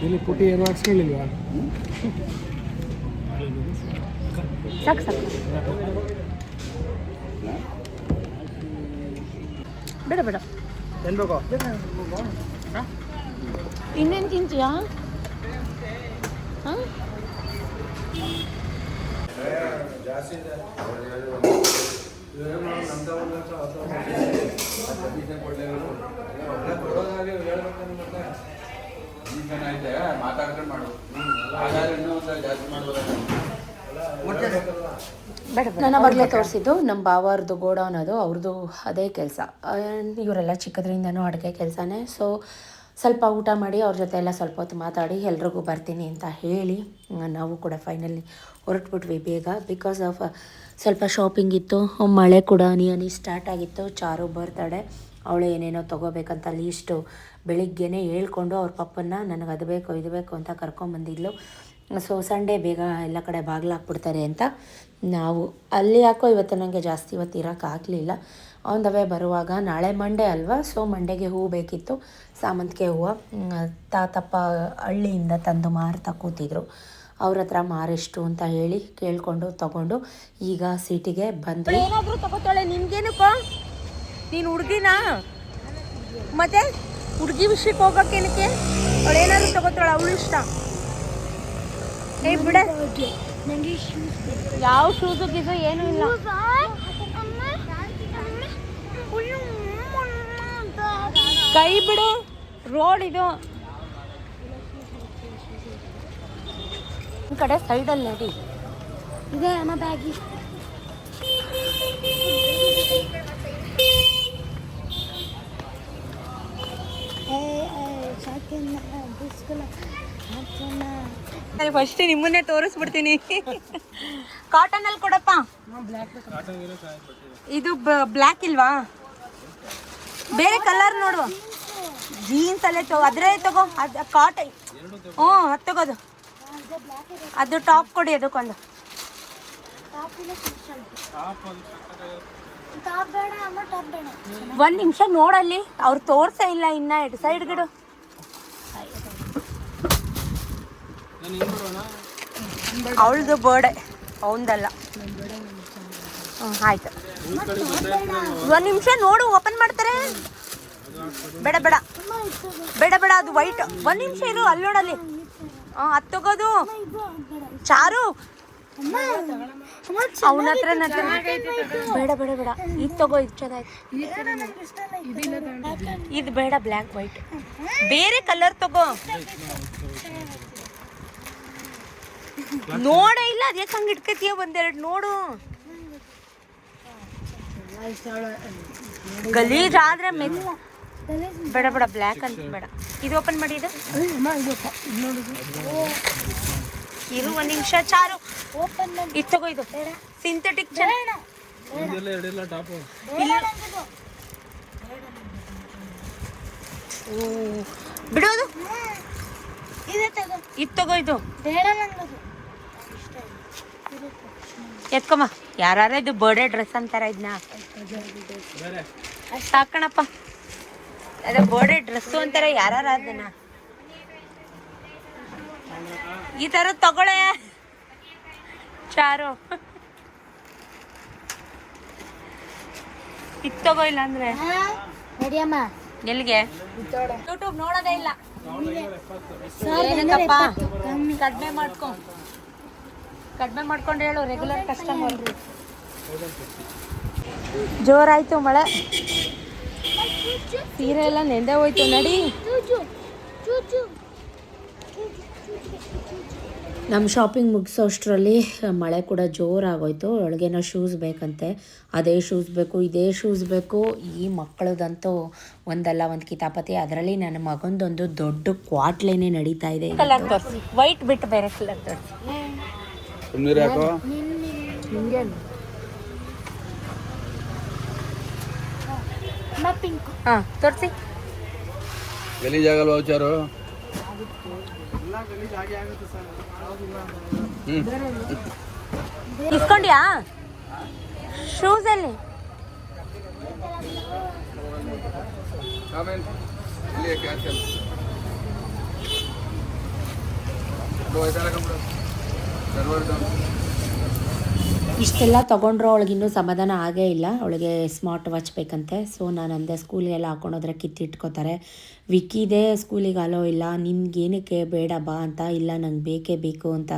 ಇಲ್ಲಿ ಪುಟಿ ಏನು ಹಾಕ್ಸ್ಕೊಳ್ಳಿಲ್ವಾ? ಸಾಕು ಸಾಕು, ಬೇಡ ಬೇಡ. ಏನು ಬೇಕು? ಇನ್ನೇನು ತಿಂತೀಯಾ? ಹಾಂ ನಾನು ಅವಾಗಲೇ ತೋರಿಸಿದ್ದು ನಮ್ಮ ಬಾವರ್ದು ಗೋಡೌನ್, ಅದು ಅವ್ರದ್ದು ಅದೇ ಕೆಲಸ. ಇವರೆಲ್ಲ ಚಿಕ್ಕದ್ರಿಂದನೂ ಅಡುಗೆ ಕೆಲಸನೇ. ಸೊ ಸ್ವಲ್ಪ ಊಟ ಮಾಡಿ ಅವ್ರ ಜೊತೆ ಎಲ್ಲ ಸ್ವಲ್ಪ ಹೊತ್ತು ಮಾತಾಡಿ ಎಲ್ರಿಗೂ ಬರ್ತೀನಿ ಅಂತ ಹೇಳಿ ನಾವು ಕೂಡ ಫೈನಲಿ ಹೊರಟ್ಬಿಟ್ವಿ ಬೇಗ. ಬಿಕಾಸ್ ಆಫ್ ಸ್ವಲ್ಪ ಶಾಪಿಂಗ್ ಇತ್ತು, ಮಳೆ ಕೂಡ ಹನಿ ಸ್ಟಾರ್ಟ್ ಆಗಿತ್ತು. ಚಾರು ಬರ್ತಡೆ, ಅವಳು ಏನೇನೋ ತೊಗೋಬೇಕಂತ ಲೀಸ್ಟು ಬೆಳಿಗ್ಗೆನೇ ಹೇಳ್ಕೊಂಡು ಅವ್ರ ಪಪ್ಪನ್ನ ನನಗೆ ಅದು ಬೇಕು ಇದು ಬೇಕು ಅಂತ ಕರ್ಕೊಂಬಂದಿದ್ಲು. ಸೊ ಸಂಡೇ ಬೇಗ ಎಲ್ಲ ಕಡೆ ಬಾಗಿಲಾಕ್ಬಿಡ್ತಾರೆ ಅಂತ ನಾವು ಅಲ್ಲಿ ಯಾಕೋ ಇವತ್ತು ನನಗೆ ಜಾಸ್ತಿ ಇವತ್ತು ಇರೋಕ್ಕಾಗಲಿಲ್ಲ. ಆನ್ ದ ವೇ ಬರುವಾಗ ನಾಳೆ ಮಂಡೇ ಅಲ್ವಾ, ಸೊ ಮಂಡೇಗೆ ಹೂವು ಬೇಕಿತ್ತು, ಸಾಮಂತಿಗೆ ಹೂವು. ತಾತಪ್ಪ ಹಳ್ಳಿಯಿಂದ ತಂದು ಮಾರ್ತಾ ಕೂತಿದ್ರು. ಅವ್ರ ಹತ್ರ ಮಾರೆಷ್ಟು ಅಂತ ಹೇಳಿ ಕೇಳಿಕೊಂಡು ತೊಗೊಂಡು ಈಗ ಸಿಟಿಗೆ ಬಂದು. ಏನಾದರೂ ತಗೋತಾಳೆ ನಿನ್ಗೇನಪ್ಪ? ನೀನು ಹುಡುಗಿನ ಮತ್ತೆ ಹುಡುಗಿ ವಿಷಯಕ್ಕೆ ಹೋಗೋಕ್ಕೇನಕ್ಕೆ? ಅವಳೇನಾದರೂ ತಗೋತಾಳೆ, ಅವಳು ಇಷ್ಟ. ಏ ಬಿಡ, ಯಾವ ಶೂಸು ಗೀಸು ಏನೂ ಇಲ್ಲ. ಕೈ ಬಿಡು, ರೋಡ್ ಇದು. ಈ ಕಡೆ ಸೈಡಲ್ಲಿ ನೋಡಿ ಇದೆ ಅಮ್ಮ ಬ್ಯಾಗಿ. ಫಸ್ಟ್ ನಿಮ್ಮನ್ನೇ ತೋರಿಸ್ಬಿಡ್ತೀನಿ. ಕಾಟನ್ ಅಲ್ಲಿ ಕೊಡಪ್ಪ. ಇದು ಬ್ಲ್ಯಾಕ್ ಇಲ್ವಾ? ಬೇರೆ ಕಲರ್ ನೋಡುವ. ಜೀನ್ಸ್ ಅಲ್ಲೇ ತಗೋ, ಅದ್ರೇ ತಗೋ. ಅದು ಕಾಟನ್. ಹ್ಞೂ ಅದು ತಗೋದು. ಅದು ಟಾಪ್ ಕೊಡಿ ಅದಕ್ಕೊಂದು. ಒಂದು ನಿಮಿಷ ನೋಡಲ್ಲಿ, ಅವ್ರು ತೋರ್ಸೇ ಇಲ್ಲ ಇನ್ನ. ಸೈಡ್ ಗಿಡು. ಅವಳದು ಬರ್ಡೇ, ಅವನದಲ್ಲ. ಆಯ್ತು, ಒಂದು ನಿಮಿಷ ನೋಡು, ಓಪನ್ ಮಾಡ್ತಾರೆ. ಬೇಡ ಬೇಡ ಬೇಡ ಬೇಡ, ಅದು ವೈಟ್. ಒಂದು ನಿಮಿಷ ಇರು, ಅಲ್ಲಿ ನೋಡಲ್ಲಿ. ಅದು ತಗೋದು. ಚಾರು ಅವನ ಹತ್ರ ಬೇಡ ಬೇಡ ಬೇಡ, ಇದು ತಗೋ, ಇದು ಚೆನ್ನಾಗಿ. ಇದು ಬೇಡ, ಬ್ಲ್ಯಾಕ್ ವೈಟ್. ಬೇರೆ ಕಲರ್ ತಗೋ. ನೋಡ ಇಲ್ಲ, ಅದ್ಯಾಕೆ ಹಂಗೆ ಇಟ್ಕತೀಯ? ಒಂದೆರಡು ನೋಡು. ಗಲೀಜ್ ಆದ್ರೆ ಬೇಡ ಬೇಡ ಬ್ಲ್ಯಾಕ್ ಅಂತ ಬೇಡ. ಇದು ಓಪನ್ ಮಾಡಿ ಇದು ಇರು ಒಂದು ನಿಮಿಷ ಚಾರು. ಇದು ತಗೋ, ಇದು ಸಿಂಥೆಟಿಕ್ ಬಿಡೋದು. ಇದು ತಗೋ, ಇದು ಎತ್ಕೊಮ್ಮ. ಯಾರ ಇದು ಬರ್ಡೇ ಡ್ರೆಸ್ ಅಂತಾರ ಇದನ್ನ ಸಾಕಣಪ್ಪ. ಅದ ಬರ್ಡೇ ಡ್ರೆಸ್ಸು ಅಂತಾರ ಯಾರ ಅದನ್ನ. ಈ ತರ ತಗೊಳ್ಳೆ ಚಾರು. ಇದು ತಗೋ, ಇಲ್ಲ ಅಂದ್ರೆ ಎಲ್ಲಿಗೆ ಯೂಟ್ಯೂಬ್ ನೋಡೋದೇ ಇಲ್ಲ. ಏನಕ್ಕಪ್ಪ ಕಡಿಮೆ ಮಾಡ್ಕೊಂಡು ಹೇಳು. Regular customer. ಜೋರಾಯ್ತು ಮಳೆ, ಸೀರೆ ಎಲ್ಲ ನೆಂದೆ ಹೋಯ್ತು. ನಡಿ. ನಮ್ಮ ಶಾಪಿಂಗ್ ಮುಗಿಸೋ ಅಷ್ಟರಲ್ಲಿ ಮಳೆ ಕೂಡ ಜೋರಾಗೋಯ್ತು. ಒಳಗೇನೋ ಶೂಸ್ ಬೇಕಂತೆ, ಅದೇ ಶೂಸ್ ಬೇಕು, ಇದೇ ಶೂಸ್ ಬೇಕು. ಈ ಮಕ್ಕಳದಂತೂ ಒಂದಲ್ಲ ಒಂದು ಕಿತಾಪತಿ. ಅದರಲ್ಲಿ ನನ್ನ ಮಗಂದೊಂದು ದೊಡ್ಡ ಕ್ವಾಟ್ಲೇನೆ ನಡೀತಾ ಇದೆ. ಕಲರ್ ತೋರಿಸಿ, ವೈಟ್ ಬಿಟ್ಟು ಬೇರೆ ಕಲರ್ ತೋರಿಸಿ. ಹಾಂ ತೋರಿಸಿ. ಗಲೀಜಾಗಲ್ವ ವಿಚಾರು? ಇಸ್ಕೊಂಡ್ಯಾ ಶೂಸ್ ಅಲ್ಲಿ? ಇಷ್ಟೆಲ್ಲ ತೊಗೊಂಡ್ರು ಅವಳಿಗಿನ್ನೂ ಸಮಾಧಾನ ಆಗೇ ಇಲ್ಲ. ಅವಳಿಗೆ ಸ್ಮಾರ್ಟ್ ವಾಚ್ ಬೇಕಂತೆ. ಸೊ ನಾನು ಅಂದೆ ಸ್ಕೂಲಿಗೆಲ್ಲ ಹಾಕೊಂಡೋದ್ರೆ ಕಿತ್ತಿಟ್ಕೋತಾರೆ. ವಿಕ್ಕಿದೆ ಸ್ಕೂಲಿಗೆ ಅಲೋ ಇಲ್ಲ, ನಿಮ್ಗೇನಕ್ಕೆ ಬೇಡ ಬಾ ಅಂತ. ಇಲ್ಲ ನಂಗೆ ಬೇಕೇ ಬೇಕು ಅಂತ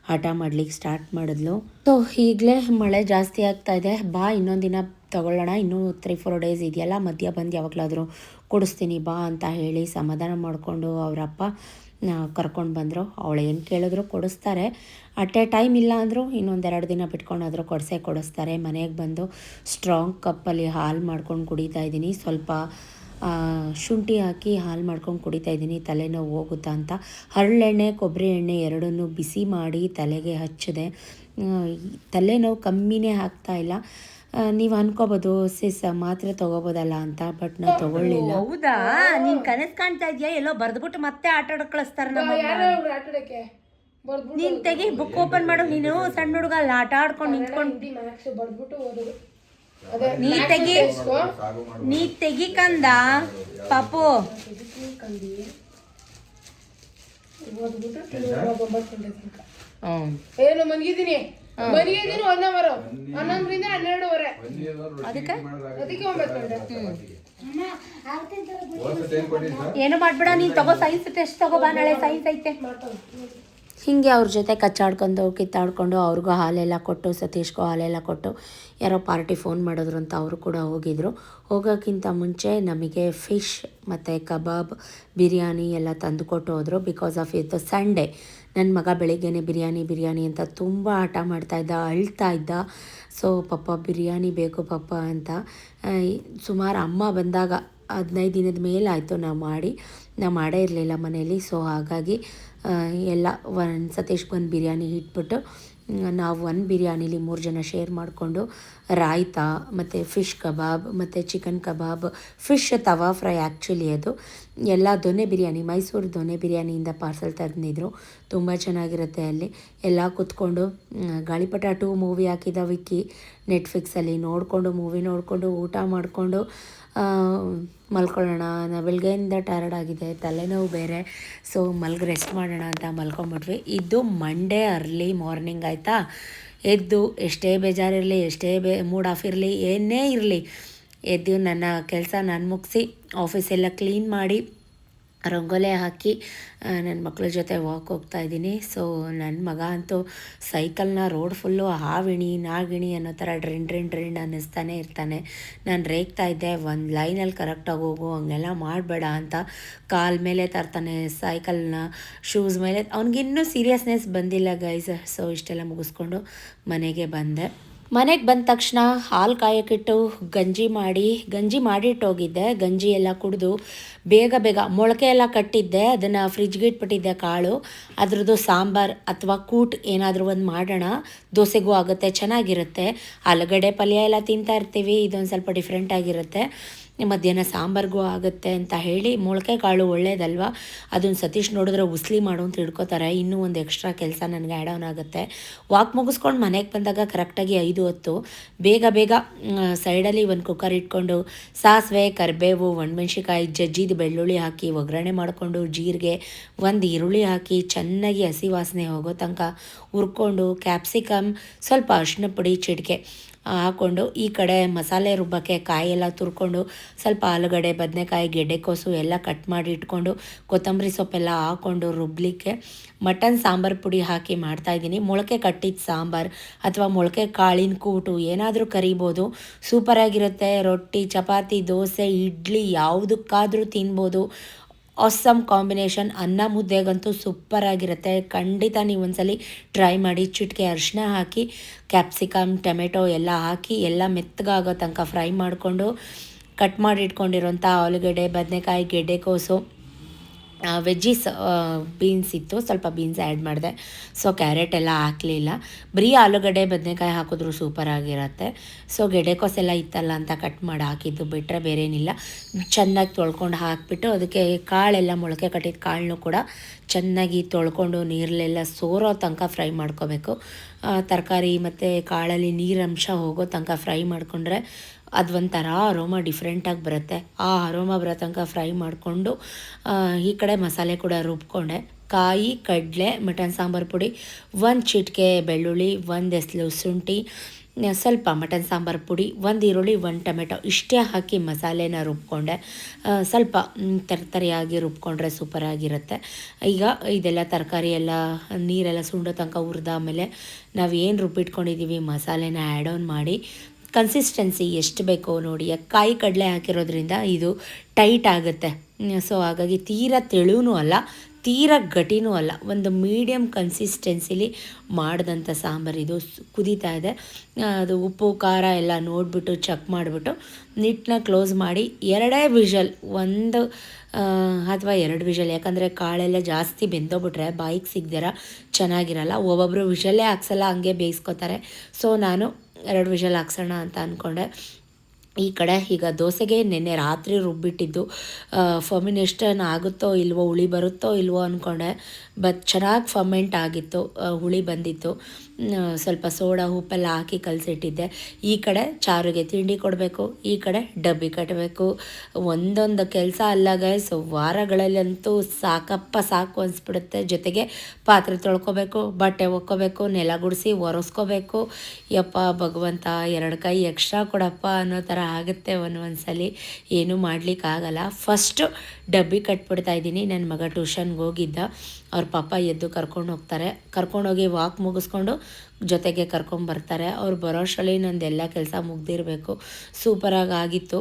ಹಠ ಮಾಡ್ಲಿಕ್ಕೆ ಸ್ಟಾರ್ಟ್ ಮಾಡಿದ್ಲು. ಸೊ ಈಗಲೇ ಮಳೆ ಜಾಸ್ತಿ ಆಗ್ತಾ ಇದೆ. ಬಾ ಇನ್ನೊಂದು ದಿನ ತೊಗೊಳ್ಳೋಣ, ಇನ್ನೂ 3-4 ಡೇಸ್ ಇದೆಯಲ್ಲ, ಮಧ್ಯ ಬಂದು ಯಾವಾಗಲಾದರೂ ಕೊಡಿಸ್ತೀನಿ ಬಾ ಅಂತ ಹೇಳಿ ಸಮಾಧಾನ ಮಾಡಿಕೊಂಡು ಅವರಪ್ಪ ಕರ್ಕೊಂಡು ಬಂದರು. ಅವಳು ಏನು ಕೇಳಿದ್ರು ಕೊಡಿಸ್ತಾರೆ. ಅಟ್ ಎ ಟೈಮ್ ಇಲ್ಲ ಅಂದರೂ ಇನ್ನೊಂದೆರಡು ದಿನ ಬಿಟ್ಕೊಂಡಾದರೂ ಕೊಡಿಸ್ತಾರೆ. ಮನೆಗೆ ಬಂದು ಸ್ಟ್ರಾಂಗ್ ಕಪ್ಪಲ್ಲಿ ಹಾಲು ಮಾಡ್ಕೊಂಡು ಕುಡಿತಾ ಇದ್ದೀನಿ. ಸ್ವಲ್ಪ ಶುಂಠಿ ಹಾಕಿ ಹಾಲು ಮಾಡ್ಕೊಂಡು ಕುಡಿತಾ ಇದ್ದೀನಿ. ತಲೆನೋವು ಹೋಗುತ್ತಾ ಅಂತ ಹರಳೆಣ್ಣೆ ಕೊಬ್ಬರಿ ಎಣ್ಣೆ ಎರಡನ್ನೂ ಬಿಸಿ ಮಾಡಿ ತಲೆಗೆ ಹಚ್ಚಿದೆ. ತಲೆನೋವು ಕಮ್ಮಿನೇ ಆಗ್ತಾ ಇಲ್ಲ. ನೀವು ಅನ್ಕೋಬೋದು ಸಿಸ್ ಮಾತ್ರೆ ತೊಗೋಬೋದಲ್ಲ ಅಂತ, ಬಟ್ ನಾವು ತೊಗೊಳ್ಳಿಲ್ಲ. ಹೌದಾ? ನೀನ್ ಕನಸು ಕಾಣ್ತಾ ಇದೆಯಾ? ಎಲ್ಲೋ ಬರ್ದ್ಬಿಟ್ಟು ಮತ್ತೆ ಆಟ ಆಡೋಕೆ ಕಳಿಸ್ತಾರೆ ಆಟಾಡಕ್ಕೆ. ನೀನ್ ತೆಗಿ, ಬುಕ್ ಓಪನ್ ಮಾಡು. ನೀನು ಸಣ್ಣ ಹುಡುಗ ಅಲ್ಲ, ಆಟ ಆಡ್ಕೊಂಡು ನಿಂತ್ಕೊಂಡು. ಬರ್ದ್ಬಿಟ್ಟು ಓದೋದು. ನೀ ತೆಗಿ ಕಂದ ಪಾಪು. ಏನು ಮನ್ಗಿದ್ದೀನಿ 1 ಅವರ್, 11ರಿಂದ 12ವರೆ. ಅದಕ್ಕೆ 9 ಗಂಟೆ. ಏನು ಮಾಡ್ಬೇಡ, ನೀನ್ ತಗೋ ಸೈನ್ಸ್ ಟೆಸ್ಟ್ ತಗೋ ಬಾ, ನಾಳೆ ಸೈನ್ಸ್ ಐತೆ. ಹೀಗೆ ಅವ್ರ ಜೊತೆ ಕಚ್ಚಾಡ್ಕೊಂಡು ಕಿತ್ತಾಡ್ಕೊಂಡು ಅವ್ರಿಗೂ ಹಾಲೆಲ್ಲ ಕೊಟ್ಟು ಸತೀಶ್ಗೂ ಹಾಲೆಲ್ಲ ಕೊಟ್ಟು ಯಾರೋ ಪಾರ್ಟಿ ಫೋನ್ ಮಾಡಿದ್ರು ಅಂತ ಅವರು ಕೂಡ ಹೋಗಿದ್ರು. ಹೋಗೋಕ್ಕಿಂತ ಮುಂಚೆ ನಮಗೆ ಫಿಶ್ ಮತ್ತು ಕಬಾಬ್ ಬಿರಿಯಾನಿ ಎಲ್ಲ ತಂದು ಕೊಟ್ಟು ಹೋದರು. ಬಿಕಾಸ್ ಆಫ್ ಇದು ಸಂಡೇ. ನನ್ನ ಮಗ ಬೆಳಿಗ್ಗೆನೇ ಬಿರಿಯಾನಿ ಅಂತ ತುಂಬ ಹಠ ಮಾಡ್ತಾಯಿದ್ದ, ಅಳ್ತಾ ಇದ್ದ. ಸೊ ಪಪ್ಪ ಬಿರಿಯಾನಿ ಬೇಕು ಪಪ್ಪ ಅಂತ. ಸುಮಾರು ಅಮ್ಮ ಬಂದಾಗ 15 ದಿನದ ಮೇಲಾಯಿತು ನಾವು ಮಾಡೇ ಇರಲಿಲ್ಲ ಮನೇಲಿ. ಸೊ ಹಾಗಾಗಿ ಎಲ್ಲ ಸತೀಶ್ಗೆ ಒಂದು ಬಿರಿಯಾನಿ ಇಟ್ಬಿಟ್ಟು ನಾವು ಒಂದು ಬಿರಿಯಾನಿಲಿ 3 ಜನ ಶೇರ್ ಮಾಡಿಕೊಂಡು ರಾಯ್ತಾ ಮತ್ತು ಫಿಶ್ ಕಬಾಬ್ ಮತ್ತು ಚಿಕನ್ ಕಬಾಬ್, ಫಿಶ್ ತವಾ ಫ್ರೈ ಆ್ಯಕ್ಚುಲಿ ಅದು ಎಲ್ಲ ದೊನ್ನೆ ಬಿರಿಯಾನಿ, ಮೈಸೂರು ದೊನ್ನೆ ಬಿರಿಯಾನಿಯಿಂದ ಪಾರ್ಸಲ್ ತಂದಿದ್ರು. ತುಂಬ ಚೆನ್ನಾಗಿರುತ್ತೆ ಅಲ್ಲಿ. ಎಲ್ಲ ಕೂತ್ಕೊಂಡು ಗಾಳಿಪಟ 2 ಮೂವಿ ಹಾಕಿದ ವಿಕ್ಕಿ ನೆಟ್ಫ್ಲಿಕ್ಸಲ್ಲಿ ಮೂವಿ ನೋಡಿಕೊಂಡು ಊಟ ಮಾಡಿಕೊಂಡು ಮಲ್ಕೊಳ್ಳೋಣ. ಬೆಳಗ್ಗೆಯಿಂದ ಟಯರ್ಡ್ ಆಗಿದೆ, ತಲೆನೋವು ಬೇರೆ. ಸೊ ರೆಸ್ಟ್ ಮಾಡೋಣ ಅಂತ ಮಲ್ಕೊಂಬಿಟ್ವಿ. ಇದು ಮಂಡೇ ಅರ್ಲಿ ಮಾರ್ನಿಂಗ್ ಆಯಿತಾ. ಎದ್ದು ಎಷ್ಟೇ ಬೇಜಾರಿರಲಿ, ಎಷ್ಟೇ ಮೂಡ್ ಆಫ್ ಇರಲಿ, ಏನೇ ಇರಲಿ, ಎದ್ದು ನನ್ನ ಕೆಲಸ ನಾನು ಮುಗಿಸಿ ಆಫೀಸೆಲ್ಲ ಕ್ಲೀನ್ ಮಾಡಿ ರಂಗೋಲೆ ಹಾಕಿ ನನ್ನ ಮಕ್ಕಳ ಜೊತೆ ವಾಕ್ ಹೋಗ್ತಾಯಿದ್ದೀನಿ. ಸೊ ನನ್ನ ಮಗ ಅಂತೂ ಸೈಕಲ್ನ ರೋಡ್ ಫುಲ್ಲು ಹಾವಿಣಿ ನಾಗಿಣಿ ಅನ್ನೋ ಥರ ಡ್ರಿಂಡ್ ಅನ್ನಿಸ್ತಾನೆ ಇರ್ತಾನೆ. ನಾನು ರೇಗ್ತಾ ಇದ್ದೆ, ಒಂದು ಲೈನಲ್ಲಿ ಕರೆಕ್ಟಾಗಿ ಹೋಗು, ಹಂಗೆಲ್ಲ ಮಾಡಬೇಡ ಅಂತ. ಕಾಲ ಮೇಲೆ ತರ್ತಾನೆ ಸೈಕಲ್ನ, ಶೂಸ್ ಮೇಲೆ. ಅವ್ನಿಗಿನ್ನೂ ಸೀರಿಯಸ್ನೆಸ್ ಬಂದಿಲ್ಲ ಗೈಸ್. ಸೊ ಇಷ್ಟೆಲ್ಲ ಮುಗಿಸ್ಕೊಂಡು ಮನೆಗೆ ಬಂದೆ. ಮನೆಗೆ ಬಂದ ತಕ್ಷಣ ಹಾಲು ಕಾಯೋಕ್ಕಿಟ್ಟು ಗಂಜಿ ಮಾಡಿಟ್ಟೋಗಿದ್ದೆ. ಗಂಜಿ ಎಲ್ಲ ಕುಡಿದು ಬೇಗ ಮೊಳಕೆ ಎಲ್ಲ ಕಟ್ಟಿದ್ದೆ, ಅದನ್ನು ಫ್ರಿಜ್ಗೆ ಇಟ್ಬಿಟ್ಟಿದ್ದೆ ಕಾಳು. ಅದ್ರದ್ದು ಸಾಂಬಾರು ಅಥವಾ ಕೂಟ್ ಏನಾದರೂ ಒಂದು ಮಾಡೋಣ, ದೋಸೆಗೂ ಆಗುತ್ತೆ, ಚೆನ್ನಾಗಿರುತ್ತೆ. ಆಲೂಗಡ್ಡೆ ಪಲ್ಯ ಎಲ್ಲ ತಿಂತಾ ಇರ್ತೀವಿ, ಇದೊಂದು ಸ್ವಲ್ಪ ಡಿಫ್ರೆಂಟ್ ಆಗಿರುತ್ತೆ. ಮಧ್ಯಾಹ್ನ ಸಾಂಬಾರ್ಗೂ ಆಗುತ್ತೆ ಅಂತ ಹೇಳಿ, ಮೊಳಕೆ ಕಾಳು ಒಳ್ಳೇದಲ್ವ, ಅದನ್ನು ಸತೀಶ್ ನೋಡಿದ್ರೆ ಉಸ್ಲಿ ಮಾಡು ಅಂತ ಹಿಡ್ಕೋತಾರೆ. ಇನ್ನೂ ಒಂದು ಎಕ್ಸ್ಟ್ರಾ ಕೆಲಸ ನನಗೆ ಆ್ಯಡ್ ಆನ್ ಆಗುತ್ತೆ. ವಾಕ್ ಮುಗಿಸ್ಕೊಂಡು ಮನೆಗೆ ಬಂದಾಗ ಕರೆಕ್ಟಾಗಿ 5 ಬೇಗ ಸೈಡಲ್ಲಿ ಒಂದು ಕುಕ್ಕರ್ ಇಟ್ಕೊಂಡು ಸಾಸಿವೆ, ಕರಿಬೇವು, ಒಣಮೆಣ್ಸಿಕಾಯಿ, ಜಜ್ಜಿದ ಬೆಳ್ಳುಳ್ಳಿ ಹಾಕಿ ಒಗ್ಗರಣೆ ಮಾಡಿಕೊಂಡು, ಜೀರಿಗೆ, ಒಂದು ಈರುಳ್ಳಿ ಹಾಕಿ ಚೆನ್ನಾಗಿ ಹಸಿ ವಾಸನೆ ಹೋಗೋ ತನಕ ಹುರ್ಕೊಂಡು, ಕ್ಯಾಪ್ಸಿಕಮ್, ಸ್ವಲ್ಪ ಅರಿಶಿನ ಪುಡಿ, ಚಿಟಿಕೆ ಹಾಕ್ಕೊಂಡು, ಈ ಕಡೆ ಮಸಾಲೆ ರುಬ್ಬಕ್ಕೆ ಕಾಯೆಲ್ಲ ತುರ್ಕೊಂಡು, ಸ್ವಲ್ಪ ಆಲೂಗಡ್ಡೆ, ಬದನೆಕಾಯಿ, ಗೆಡ್ಡೆಕೋಸು ಎಲ್ಲ ಕಟ್ ಮಾಡಿ ಇಟ್ಕೊಂಡು, ಕೊತ್ತಂಬರಿ ಸೊಪ್ಪೆಲ್ಲ ಹಾಕ್ಕೊಂಡು ರುಬ್ಲಿಕ್ಕೆ ಮಟನ್ ಸಾಂಬಾರು ಪುಡಿ ಹಾಕಿ ಮಾಡ್ತಾಯಿದ್ದೀನಿ. ಮೊಳಕೆ ಕಟ್ಟಿದ ಸಾಂಬಾರು ಅಥವಾ ಮೊಳಕೆ ಕಾಳಿನ ಕೂಟು ಏನಾದರೂ ಕರಿಬೋದು, ಸೂಪರಾಗಿರುತ್ತೆ. ರೊಟ್ಟಿ, ಚಪಾತಿ, ದೋಸೆ, ಇಡ್ಲಿ ಯಾವುದಕ್ಕಾದರೂ ತಿನ್ಬೋದು. Awesome combination. ಅನ್ನ ಮುದ್ದೆಗಂತೂ ಸೂಪರಾಗಿರುತ್ತೆ. ಖಂಡಿತ ನೀವು ಒಂದ್ಸಲಿ ಟ್ರೈ ಮಾಡಿ. ಚಿಟಿಕೆ ಅರಿಶಿನ ಹಾಕಿ, ಕ್ಯಾಪ್ಸಿಕಮ್, ಟೊಮೆಟೊ ಎಲ್ಲ ಹಾಕಿ ಎಲ್ಲ ಮೆತ್ತಗಾಗೋ ತನಕ ಫ್ರೈ ಮಾಡಿಕೊಂಡು, ಕಟ್ ಮಾಡಿ ಇಟ್ಕೊಂಡಿರೋಂಥ ಆಲೂಗಡ್ಡೆ, ಬದನೆಕಾಯಿ, ಗೆಡ್ಡೆಕೋಸು, ವೆಜ್ಜೀಸ್ ಬೀನ್ಸ್ ಇತ್ತು, ಸ್ವಲ್ಪ ಬೀನ್ಸ್ ಆ್ಯಡ್ ಮಾಡಿದೆ. ಸೊ ಕ್ಯಾರೆಟ್ ಎಲ್ಲ ಹಾಕಲಿಲ್ಲ, ಬರೀ ಆಲೂಗಡ್ಡೆ ಬದನೆಕಾಯಿ ಹಾಕಿದ್ರೂ ಸೂಪರಾಗಿರುತ್ತೆ. ಸೊ ಗೆಡ್ಡೆಕೋಸೆಲ್ಲ ಇತ್ತಲ್ಲ ಅಂತ ಕಟ್ ಮಾಡಿ ಹಾಕಿದ್ದು ಬಿಟ್ಟರೆ ಬೇರೇನಿಲ್ಲ. ಚೆನ್ನಾಗಿ ತೊಳ್ಕೊಂಡು ಹಾಕಿಬಿಟ್ಟು, ಅದಕ್ಕೆ ಕಾಳೆಲ್ಲ ಮೊಳಕೆ ಕಟ್ಟಿದ ಕಾಳನ್ನು ಕೂಡ ಚೆನ್ನಾಗಿ ತೊಳ್ಕೊಂಡು ನೀರಲ್ಲೆಲ್ಲ ಸೋರೋ ತನಕ ಫ್ರೈ ಮಾಡ್ಕೋಬೇಕು. ತರಕಾರಿ ಮತ್ತು ಕಾಳಲ್ಲಿ ನೀರಂಶ ಹೋಗೋ ತನಕ ಫ್ರೈ ಮಾಡಿಕೊಂಡ್ರೆ ಅದು ಒಂಥರ ಅರೋಮ ಡಿಫ್ರೆಂಟಾಗಿ ಬರುತ್ತೆ. ಆ ಅರೋಮ ಬರೋ ತನಕ ಫ್ರೈ ಮಾಡಿಕೊಂಡು, ಈ ಕಡೆ ಮಸಾಲೆ ಕೂಡ ರುಬ್ಕೊಂಡೆ. ಕಾಯಿ, ಕಡಲೆ, ಮಟನ್ ಸಾಂಬಾರು ಪುಡಿ, 1 ಚಿಟಿಕೆ ಬೆಳ್ಳುಳ್ಳಿ, 1 ಎಸ್ಲು ಶುಂಠಿ, ಸ್ವಲ್ಪ ಮಟನ್ ಸಾಂಬಾರು ಪುಡಿ, 1 ಈರುಳ್ಳಿ, 1 ಟೊಮೆಟೊ ಇಷ್ಟೇ ಹಾಕಿ ಮಸಾಲೆನ ರುಬ್ಕೊಂಡೆ. ಸ್ವಲ್ಪ ತರಿಯಾಗಿ ರುಬ್ಕೊಂಡ್ರೆ ಸೂಪರಾಗಿರುತ್ತೆ. ಈಗ ಇದೆಲ್ಲ ತರಕಾರಿ ಎಲ್ಲ ನೀರೆಲ್ಲ ಸುಂಡೋ ತನಕ ಹುರಿದಾದ್ಮೇಲೆ ನಾವು ಏನು ರುಬ್ಬಿಟ್ಕೊಂಡಿದ್ದೀವಿ ಮಸಾಲೆನ ಆ್ಯಡ್ ಆನ್ ಮಾಡಿ, ಕನ್ಸಿಸ್ಟೆನ್ಸಿ ಎಷ್ಟು ಬೇಕೋ ನೋಡಿ. ಕಾಯಿ ಕಡಲೆ ಹಾಕಿರೋದ್ರಿಂದ ಇದು ಟೈಟ್ ಆಗುತ್ತೆ. ಸೊ ಹಾಗಾಗಿ ತೀರಾ ತೆಳುವೂ ಅಲ್ಲ, ತೀರಾ ಗಟ್ಟಿನೂ ಅಲ್ಲ, ಒಂದು ಮೀಡಿಯಮ್ ಕನ್ಸಿಸ್ಟೆನ್ಸಿಲಿ ಮಾಡಿದಂಥ ಸಾಂಬಾರು ಇದು. ಕುದೀತಾ ಇದೆ, ಅದು ಉಪ್ಪು ಖಾರ ಎಲ್ಲ ನೋಡಿಬಿಟ್ಟು ಚೆಕ್ ಮಾಡಿಬಿಟ್ಟು ನೀಟ್ನ ಕ್ಲೋಸ್ ಮಾಡಿ 2 ವಿಷಲ್, 1 ಅಥವಾ 2 ವಿಷಲ್, ಯಾಕಂದರೆ ಕಾಳೆಲ್ಲ ಜಾಸ್ತಿ ಬೆಂದೋಗ್ಬಿಟ್ರೆ ಬಾಯಿಗೆ ಸಿಗ್ದಿರ ಚೆನ್ನಾಗಿರಲ್ಲ. ಒಬ್ಬೊಬ್ಬರು ವಿಷಲ್ಲೇ ಹಾಕ್ಸಲ್ಲ, ಹಂಗೆ ಬೇಯಿಸ್ಕೊತಾರೆ. ಸೊ ನಾನು 2 ವಿಷಲ್ ಹಾಕ್ಸೋಣ ಅಂತ ಅಂದ್ಕೊಂಡೆ. ಈ ಕಡೆ ಈಗ ದೋಸೆಗೆ ನೆನ್ನೆ ರಾತ್ರಿ ರುಬ್ಬಿಟ್ಟಿದ್ದು, ಫರ್ಮಿನೇಷನ್ ಆಗುತ್ತೋ ಇಲ್ವೋ, ಹುಳಿ ಬರುತ್ತೋ ಇಲ್ವೋ ಅಂದ್ಕೊಂಡೆ. ಬಟ್ ಚೆನ್ನಾಗಿ ಫರ್ಮೆಂಟ್ ಆಗಿತ್ತು, ಹುಳಿ ಬಂದಿತ್ತು. ಸ್ವಲ್ಪ ಸೋಡಾ ಉಪ್ಪೆಲ್ಲ ಹಾಕಿ ಕಲಸಿಟ್ಟಿದ್ದೆ. ಈ ಕಡೆ ಚಾರುಗೆ ತಿಂಡಿ ಕೊಡಬೇಕು, ಈ ಕಡೆ ಡಬ್ಬಿ ಕಟ್ಟಬೇಕು. ಒಂದೊಂದು ಕೆಲಸ ಅಲ್ಲ ಗೈಸ್, ವಾರಗಳಲ್ಲಂತೂ ಸಾಕು ಅನಿಸ್ಬಿಡುತ್ತೆ. ಜೊತೆಗೆ ಪಾತ್ರೆ ತೊಳ್ಕೊಬೇಕು, ಬಟ್ಟೆ ಒಕ್ಕೋಬೇಕು, ನೆಲ ಗುಡಿಸಿ ಒರೆಸ್ಕೋಬೇಕು. ಯಪ್ಪ ಭಗವಂತ, 2 ಕೈ ಎಕ್ಸ್ಟ್ರಾ ಕೊಡಪ್ಪ ಅನ್ನೋ ಥರ ಆಗುತ್ತೆ ಒಂದೊಂದ್ಸಲಿ. ಏನೂ ಮಾಡಲಿಕ್ಕಾಗಲ್ಲ. ಫಸ್ಟು ಡಬ್ಬಿ ಕಟ್ಬಿಡ್ತಾಯಿದ್ದೀನಿ. ನನ್ನ ಮಗ ಟ್ಯೂಷನ್ಗೆ ಹೋಗಿದ್ದ, ಅವ್ರ ಪಾಪ ಎದ್ದು ಕರ್ಕೊಂಡೋಗಿ ವಾಕ್ ಮುಗಿಸ್ಕೊಂಡು ಜೊತೆಗೆ ಕರ್ಕೊಂಬರ್ತಾರೆ. ಅವ್ರು ಬರೋಷ್ಟರಲ್ಲಿ ನಂದೆಲ್ಲ ಕೆಲಸ ಮುಗ್ದಿರಬೇಕು. ಸೂಪರಾಗಿ ಆಗಿತ್ತು.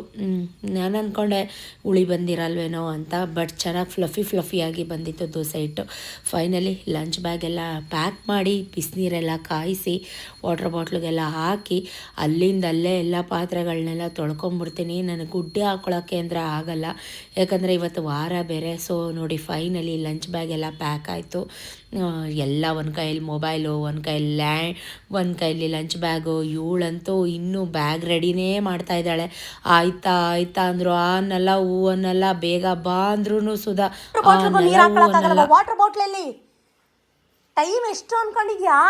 ನಾನು ಅಂದ್ಕೊಂಡೆ ಹುಳಿ ಬಂದಿರಲ್ವೇನೋ ಅಂತ, ಬಟ್ ಚೆನ್ನಾಗಿ ಫ್ಲಫಿಯಾಗಿ ಬಂದಿತ್ತು ದೋಸೆ ಹಿಟ್ಟು. ಫೈನಲಿ ಲಂಚ್ ಬ್ಯಾಗೆಲ್ಲ ಪ್ಯಾಕ್ ಮಾಡಿ, ಬಿಸಿನೀರೆಲ್ಲ ಕಾಯಿಸಿ, ವಾಟರ್ ಬಾಟ್ಲಿಗೆಲ್ಲ ಹಾಕಿ, ಅಲ್ಲೇ ಎಲ್ಲ ಪಾತ್ರೆಗಳನ್ನೆಲ್ಲ ತೊಳ್ಕೊಂಬಿಡ್ತೀನಿ. ನನಗೆ ಗುಡ್ಡೆ ಹಾಕ್ಕೊಳ್ಳೋಕ್ಕೆ ಅಂದರೆ ಆಗಲ್ಲ, ಯಾಕಂದರೆ ಇವತ್ತು ವಾರ ಬೇರೆ. ಸೊ ನೋಡಿ, ಫೈನಲಿ ಲಂಚ್ ಬ್ಯಾಗೆಲ್ಲ ಪ್ಯಾಕ್ ಆಯಿತು. ಎಲ್ಲ ಒಂದು ಕೈಯಲ್ಲಿ ಮೊಬೈಲು, ಒಂದು ಕೈಯಲ್ಲಿ ಲಂಚ್ ಬ್ಯಾಗು. ಇವಳಂತೂ ಇನ್ನೂ ಬ್ಯಾಗ್ ರೆಡಿನೇ ಮಾಡ್ತಾಯಿದ್ದಾಳೆ. ಆಯ್ತಾ ಅಂದರು ಅನ್ನಲ್ಲ, ಹೂ ಅನ್ನಲ್ಲ, ಬೇಗ ಬಾ ಅಂದ್ರೂ ಸುಧಾ ವಾಟರ್ ಬಾಟ್ಲಲ್ಲಿ ಟೈಮ್ ಎಷ್ಟು ಅನ್ಕೊಂಡಿದ್ಯಾ?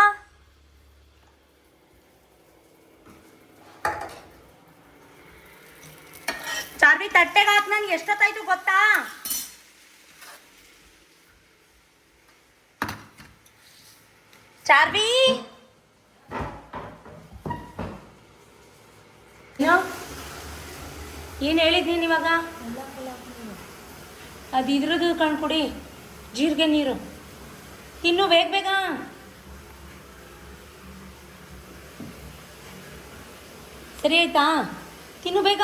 ಚಾರ್ವಿ ತಟ್ಟೆಗೆ ಹಾಕಿ ನನಗೆ ಎಷ್ಟೊತ್ತಾಯ್ತು ಗೊತ್ತಾ? ಚಾರ್ವಿ, ಏನು ಹೇಳಿದ್ದೀನಿ ಇವಾಗ? ಅದು ಇದ್ರದ್ದು ಕಣ್ಕೊಡಿ, ಜೀರಿಗೆ ನೀರು ತಿನ್ನು ಬೇಗ. ಸರಿ ಆಯ್ತಾ? ತಿನ್ನು ಬೇಗ.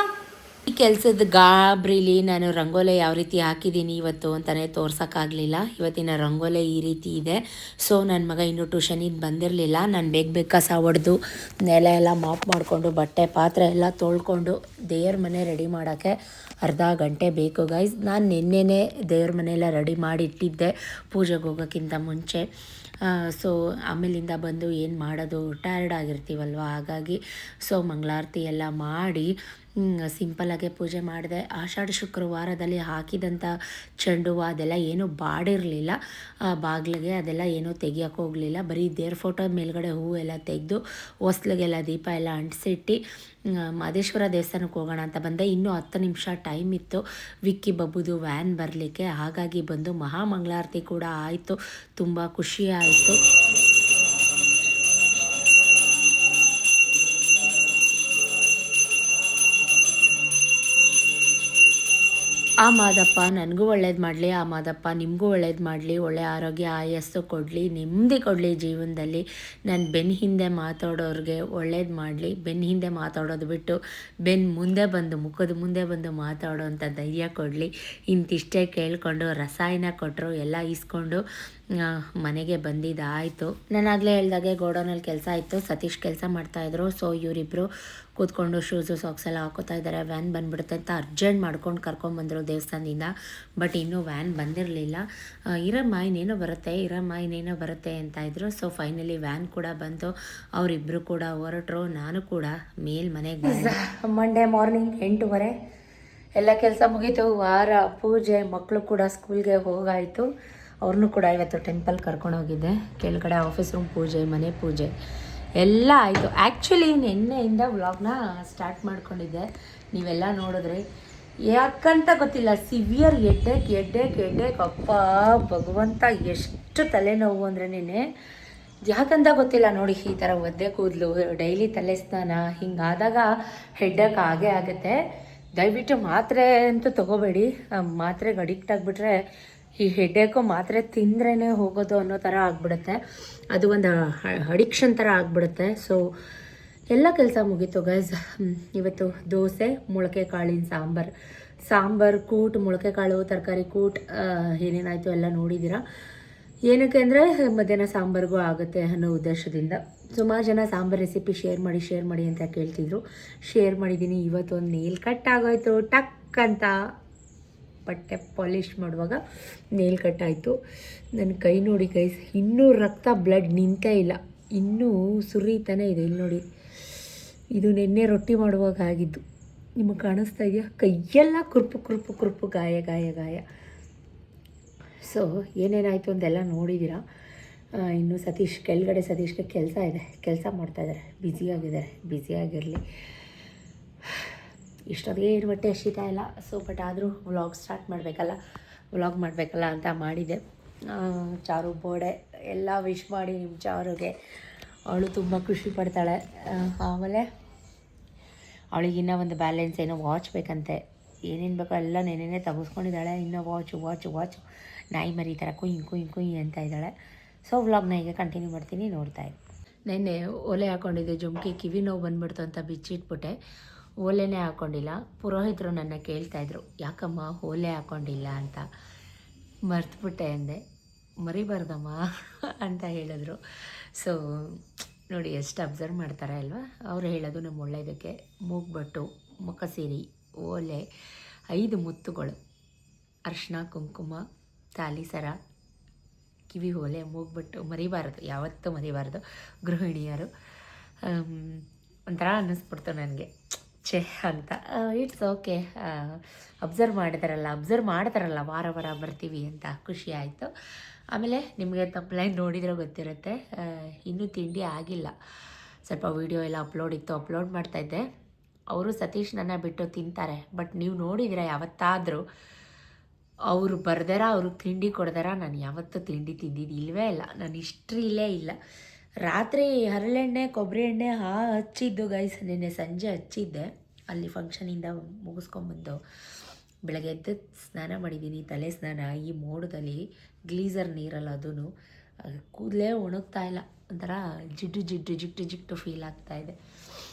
ಈ ಕೆಲಸದ ಗಾಬ್ರಿಲಿ ನಾನು ರಂಗೋಲೆ ಯಾವ ರೀತಿ ಹಾಕಿದ್ದೀನಿ ಇವತ್ತು ಅಂತಲೇ ತೋರ್ಸೋಕ್ಕಾಗಲಿಲ್ಲ. ಇವತ್ತಿನ ರಂಗೋಲೆ ಈ ರೀತಿ ಇದೆ. ಸೊ ನನ್ನ ಮಗ ಇನ್ನೂ ಟ್ಯೂಷನಿಂದ ಬಂದಿರಲಿಲ್ಲ. ನಾನು ಬೇಗ ಕಸ ಹೊಡೆದು ನೆಲ ಎಲ್ಲ ಮಾಪ್ ಮಾಡಿಕೊಂಡು ಬಟ್ಟೆ ಪಾತ್ರೆ ಎಲ್ಲ ತೊಳ್ಕೊಂಡು ದೇವ್ರ ಮನೆ ರೆಡಿ ಮಾಡೋಕ್ಕೆ ಅರ್ಧ ಗಂಟೆ ಬೇಕು ಗೈಸ್. ನಾನು ನಿನ್ನೆನೇ ದೇವ್ರ ಮನೆಯೆಲ್ಲ ರೆಡಿ ಮಾಡಿ ಇಟ್ಟಿದ್ದೆ ಪೂಜೆಗೆ ಹೋಗೋಕ್ಕಿಂತ ಮುಂಚೆ. ಸೊ ಆಮೇಲಿಂದ ಬಂದು ಏನು ಮಾಡೋದು, ಟಯರ್ಡ್ ಆಗಿರ್ತೀವಲ್ವ, ಹಾಗಾಗಿ ಸೊ ಮಂಗಳಾರತಿ ಎಲ್ಲ ಮಾಡಿ ಸಿಂಪಲಾಗೆ ಪೂಜೆ ಮಾಡಿದೆ. ಆಷಾಢ ಶುಕ್ರವಾರದಲ್ಲಿ ಹಾಕಿದಂಥ ಚೆಂಡು ಹೂವು ಅದೆಲ್ಲ ಏನೂ ಬಾಡಿರಲಿಲ್ಲ ಬಾಗಿಲಿಗೆ, ಅದೆಲ್ಲ ಏನೂ ತೆಗಿಯೋಕೆ ಹೋಗಲಿಲ್ಲ. ಬರೀ ದೇವ್ರ ಫೋಟೋ ಮೇಲ್ಗಡೆ ಹೂವು ಎಲ್ಲ ತೆಗೆದು ಹೊಸ್ಲಿಗೆಲ್ಲ ದೀಪ ಎಲ್ಲ ಅಂಟಿಸಿಟ್ಟು ಮಾದೇಶ್ವರ ದೇವಸ್ಥಾನಕ್ಕೆ ಹೋಗೋಣ ಅಂತ ಬಂದೆ. ಇನ್ನೂ 10 ನಿಮಿಷ ಟೈಮ್ ಇತ್ತು ವಿಕ್ಕಿ ಬಬ್ಬುದು ವ್ಯಾನ್ ಬರಲಿಕ್ಕೆ. ಹಾಗಾಗಿ ಬಂದು ಮಹಾಮಂಗಳಾರತಿ ಕೂಡ ಆಯಿತು. ತುಂಬ ಖುಷಿ ಆಯಿತು. ಆ ಮಾದಪ್ಪ ನನಗೂ ಒಳ್ಳೇದು ಮಾಡಲಿ, ಆ ಮಾದಪ್ಪ ನಿಮಗೂ ಒಳ್ಳೇದು ಮಾಡಲಿ, ಒಳ್ಳೆ ಆರೋಗ್ಯ ಆಯಸ್ಸು ಕೊಡಲಿ, ನೆಮ್ಮದಿ ಕೊಡಲಿ ಜೀವನದಲ್ಲಿ. ನಾನು ಬೆನ್ನ ಹಿಂದೆ ಮಾತಾಡೋರಿಗೆ ಒಳ್ಳೇದು ಮಾಡಲಿ. ಬೆನ್ನ ಹಿಂದೆ ಮಾತಾಡೋದು ಬಿಟ್ಟು ಮುಂದೆ ಬಂದು ಮುಖದ ಮುಂದೆ ಬಂದು ಮಾತಾಡೋ ಅಂಥ ಧೈರ್ಯ ಕೊಡಲಿ. ಇಂತಿಷ್ಟೇ ಕೇಳಿಕೊಂಡು ರಸಾಯನ ಕೊಟ್ಟರು ಎಲ್ಲ ಇಸ್ಕೊಂಡು ಮನೆಗೆ ಬಂದಿದ್ದಾಯಿತು. ನಾನಾಗಲೇ ಹೇಳ್ದಾಗೆ ಗೋಡೌನಲ್ಲಿ ಕೆಲಸ ಇತ್ತು, ಸತೀಶ್ ಕೆಲಸ ಮಾಡ್ತಾಯಿದ್ರು. ಸೊ ಇವರಿಬ್ಬರು ಕೂತ್ಕೊಂಡು ಶೂಸು ಸಾಕ್ಸ್ ಎಲ್ಲ ಹಾಕೋತಾ ಇದ್ದಾರೆ. ವ್ಯಾನ್ ಬಂದುಬಿಡುತ್ತೆ ಅಂತ ಅರ್ಜೆಂಟ್ ಮಾಡ್ಕೊಂಡು ಕರ್ಕೊಂಬಂದರು ದೇವಸ್ಥಾನದಿಂದ. ಬಟ್ ಇನ್ನೂ ವ್ಯಾನ್ ಬಂದಿರಲಿಲ್ಲ. ಇರಮ್ಮ ಇನ್ನೇನೋ ಬರುತ್ತೆ ಅಂತ ಇದ್ರು. ಸೊ ಫೈನಲಿ ವ್ಯಾನ್ ಕೂಡ ಬಂತು. ಅವರಿಬ್ಬರು ಕೂಡ ಹೊರಟರು. ನಾನು ಕೂಡ ಮನೆಗೆ ಬಂದೆ. ಮಂಡೇ ಮಾರ್ನಿಂಗ್ 8:30 ಎಲ್ಲ ಕೆಲಸ ಮುಗೀತು. ವಾರ ಪೂಜೆ, ಮಕ್ಕಳು ಕೂಡ ಸ್ಕೂಲ್ಗೆ ಹೋಗಾಯಿತು. ಅವ್ರನ್ನೂ ಕೂಡ ಇವತ್ತು ಟೆಂಪಲ್ ಕರ್ಕೊಂಡೋಗಿದ್ದೆ. ಕೆಳಗಡೆ ಆಫೀಸ್ ರೂಮ್ ಪೂಜೆ, ಮನೆ ಪೂಜೆ ಎಲ್ಲ ಆಯಿತು. ಆ್ಯಕ್ಚುಲಿ ನಿನ್ನೆಯಿಂದ ವ್ಲಾಗ್ನ ಸ್ಟಾರ್ಟ್ ಮಾಡ್ಕೊಂಡಿದ್ದೆ. ನೀವೆಲ್ಲ ನೋಡಿದ್ರಿ. ಯಾಕಂತ ಗೊತ್ತಿಲ್ಲ, ಸಿವಿಯರ್ ಎಡ್ಡೆಕ್ ಅಪ್ಪ ಭಗವಂತ ಎಷ್ಟು ತಲೆನೋವು ಅಂದರೆ ನಿನ್ನೆ ಯಾಕಂತ ಗೊತ್ತಿಲ್ಲ. ನೋಡಿ ಈ ಥರ ಒದ್ದೆ ಕೂದಲು, ಡೈಲಿ ತಲೆ ಸ್ನಾನ ಹಿಂಗಾದಾಗ ಹೆಡ್ಡೇಕ್ ಆಗೇ ಆಗುತ್ತೆ. ದಯವಿಟ್ಟು ಮಾತ್ರೆ ಅಂತೂ ತೊಗೋಬೇಡಿ. ಮಾತ್ರೆಗೆ ಅಡಿಕ್ಟ್ ಆಗಿಬಿಟ್ರೆ ಈ ಹೆಡ್ಡೇಕು ಮಾತ್ರೆ ತಿಂದ್ರೇ ಹೋಗೋದು ಅನ್ನೋ ಥರ ಆಗಿಬಿಡುತ್ತೆ. ಅದು ಒಂದು ಅಡಿಕ್ಷನ್ ಥರ ಆಗಿಬಿಡುತ್ತೆ. ಸೊ ಎಲ್ಲ ಕೆಲಸ ಮುಗೀತು ಗೈಸ್. ಇವತ್ತು ದೋಸೆ, ಮೊಳಕೆ ಕಾಳಿನ ಸಾಂಬಾರು ಕೂಟ್, ಮೊಳಕೆ ಕಾಳು ತರಕಾರಿ ಕೂಟ್, ಏನೇನಾಯಿತು ಎಲ್ಲ ನೋಡಿದ್ದೀರಾ. ಏನಕ್ಕೆ ಅಂದರೆ ಮಧ್ಯಾಹ್ನ ಸಾಂಬಾರಿಗೂ ಆಗುತ್ತೆ ಅನ್ನೋ ಉದ್ದೇಶದಿಂದ. ಸುಮಾರು ಜನ ಸಾಂಬಾರು ರೆಸಿಪಿ ಶೇರ್ ಮಾಡಿ ಅಂತ ಕೇಳ್ತಿದ್ರು. ಶೇರ್ ಮಾಡಿದ್ದೀನಿ. ಇವತ್ತೊಂದು ನೇಲ್ ಕಟ್ ಆಗೋಯ್ತು ಟಕ್ ಅಂತ. ಬಟ್ಟೆ ಪಾಲಿಷ್ ಮಾಡುವಾಗ ನೇಲ್ ಕಟ್ ಆಯಿತು. ನನ್ನ ಕೈ ನೋಡಿ ಗೈಸ್, ಇನ್ನೂ ರಕ್ತ ಬ್ಲಡ್ ನಿಂತೇ ಇಲ್ಲ, ಇನ್ನೂ ಸುರಿತಾನೆ ಇದೆ. ಇಲ್ಲಿ ನೋಡಿ, ಇದು ನಿನ್ನೆ ರೊಟ್ಟಿ ಮಾಡುವಾಗ ಆಗಿದ್ದು. ನಿಮಗೆ ಕಾಣಿಸ್ತಾ ಇದೆಯಾ? ಕೈಯೆಲ್ಲ ಕುರುಪು ಗಾಯ. ಸೊ ಏನೇನಾಯಿತು ಅಂತೆಲ್ಲ ನೋಡಿದ್ದೀರಾ. ಇನ್ನು ಸತೀಶ್ಗೆ ಕೆಲಸ ಇದೆ, ಕೆಲಸ ಮಾಡ್ತಾಯಿದ್ದಾರೆ, ಬ್ಯುಸಿಯಾಗಿರಲಿ. ಇಷ್ಟೊತ್ತಿಗೆ ಏನು ಹೊಟ್ಟೆ ಹಸಿತಾ ಇಲ್ಲ. ಸೊ ಬಟ್ ಆದರೂ ವ್ಲಾಗ್ ಮಾಡಬೇಕಲ್ಲ ಅಂತ ಮಾಡಿದೆ. ಚಾರು ಬೋಡೆ ಎಲ್ಲ ವಿಶ್ ಮಾಡಿ ನಿಮ್ಮ ಚಾರುಗೆ. ಅವಳು ತುಂಬ ಖುಷಿ ಪಡ್ತಾಳೆ. ಆಮೇಲೆ ಅವಳಿಗಿನ್ನ ಒಂದು ಬ್ಯಾಲೆನ್ಸ್ ಏನೋ ವಾಚ್ ಬೇಕಂತೆ. ಏನೇನು ಬೇಕೋ ಎಲ್ಲ ನೆನೆನೇ ತೆಗೆಸ್ಕೊಂಡಿದ್ದಾಳೆ. ಇನ್ನೂ ವಾಚು ನಾಯಿ ಮರಿ ಥರ ಕುಯ್ ಅಂತ ಇದ್ದಾಳೆ. ಸೊ ವ್ಲಾಗ್ನ ಈಗ ಕಂಟಿನ್ಯೂ ಮಾಡ್ತೀನಿ, ನೋಡ್ತಾಯಿದ್ದೆ. ನೆನ್ನೆ ಒಲೆ ಹಾಕ್ಕೊಂಡಿದ್ದೆ, ಜುಮ್ಕಿ ಕಿವಿ ನೋವು ಬಂದುಬಿಡ್ತು ಅಂತ ಬಿಚ್ಚಿಟ್ಬಿಟ್ಟೆ. ಓಲೆನೇ ಹಾಕ್ಕೊಂಡಿಲ್ಲ. ಪುರೋಹಿತರು ನನ್ನ ಕೇಳ್ತಾಯಿದ್ರು, ಯಾಕಮ್ಮ ಓಲೆ ಹಾಕ್ಕೊಂಡಿಲ್ಲ ಅಂತ. ಮರ್ತುಬಿಟ್ಟೆ ಅಂದೆ. ಮರಿಬಾರ್ದಮ್ಮ ಅಂತ ಹೇಳಿದ್ರು. ಸೊ ನೋಡಿ ಎಷ್ಟು ಅಬ್ಸರ್ವ್ ಮಾಡ್ತಾರೆ ಅಲ್ವಾ. ಅವ್ರು ಹೇಳೋದು ನಮ್ಮ ಒಳ್ಳೆಯದಕ್ಕೆ. ಮೂಗ್ಬಟ್ಟು, ಮುಖಸೀರಿ, ಓಲೆ, 5 ಮುತ್ತುಗಳು, ಅರಿಶಿನ ಕುಂಕುಮ, ತಾಲಿ ಸರ, ಕಿವಿ ಓಲೆ, ಮೂಗ್ಬಟ್ಟು ಮರಿಬಾರ್ದು, ಯಾವತ್ತೂ ಮರಿಬಾರ್ದು ಗೃಹಿಣಿಯರು. ಒಂಥರ ಅನ್ನಿಸ್ಬಿಡ್ತು ನನಗೆ, ಛೇ ಅಂತ. ಇಟ್ಸ್ ಓಕೆ, ಅಬ್ಸರ್ವ್ ಮಾಡ್ತಾರಲ್ಲ ವಾರ ಬರ್ತೀವಿ ಅಂತ ಖುಷಿ ಆಯಿತು. ಆಮೇಲೆ ನಿಮಗೆ ತಪ್ಪಲೈನ್ ನೋಡಿದ್ರೆ ಗೊತ್ತಿರುತ್ತೆ. ಇನ್ನೂ ತಿಂಡಿ ಆಗಿಲ್ಲ. ಸ್ವಲ್ಪ ವೀಡಿಯೋ ಎಲ್ಲ ಅಪ್ಲೋಡ್ ಮಾಡ್ತಾಯಿದ್ದೆ. ಅವರು ಸತೀಶ್ ನನ್ನ ಬಿಟ್ಟು ತಿಂತಾರೆ. ಬಟ್ ನೀವು ನೋಡಿದರೆ ಯಾವತ್ತಾದರೂ ಅವರು ಬರ್ದಾರ, ಅವ್ರಿಗೆ ತಿಂಡಿ ಕೊಡ್ದಾರ ನಾನು ಯಾವತ್ತೂ ತಿಂಡಿ ತಿಂದಿದ್ದು ಇಲ್ಲವೇ ಇಲ್ಲ. ನಾನು ಹಿಸ್ಟ್ರಿಲೇ ಇಲ್ಲ. ರಾತ್ರಿ ಹರಳೆಣ್ಣೆ, ಕೊಬ್ಬರಿ ಎಣ್ಣೆ ಹಚ್ಚಿದ್ದು ಗೈಸ್. ನಿನ್ನೆ ಸಂಜೆ ಹಚ್ಚಿದ್ದೆ. ಅಲ್ಲಿ ಫಂಕ್ಷನಿಂದ ಮುಗಿಸ್ಕೊಂಬಂದು ಬೆಳಗ್ಗೆ ಎದ್ದು ಸ್ನಾನ ಮಾಡಿದ್ದೀನಿ, ತಲೆ ಸ್ನಾನ. ಈ ಮೋಡದಲ್ಲಿ ಗ್ಲೀಸರ್ ನೀರಲ್ಲ, ಅದೂ ಕೂದಲೇ ಒಣಗ್ತಾ ಇಲ್ಲ. ಒಂಥರ ಜಿಡ್ಡು ಫೀಲ್ ಆಗ್ತಾಯಿದೆ.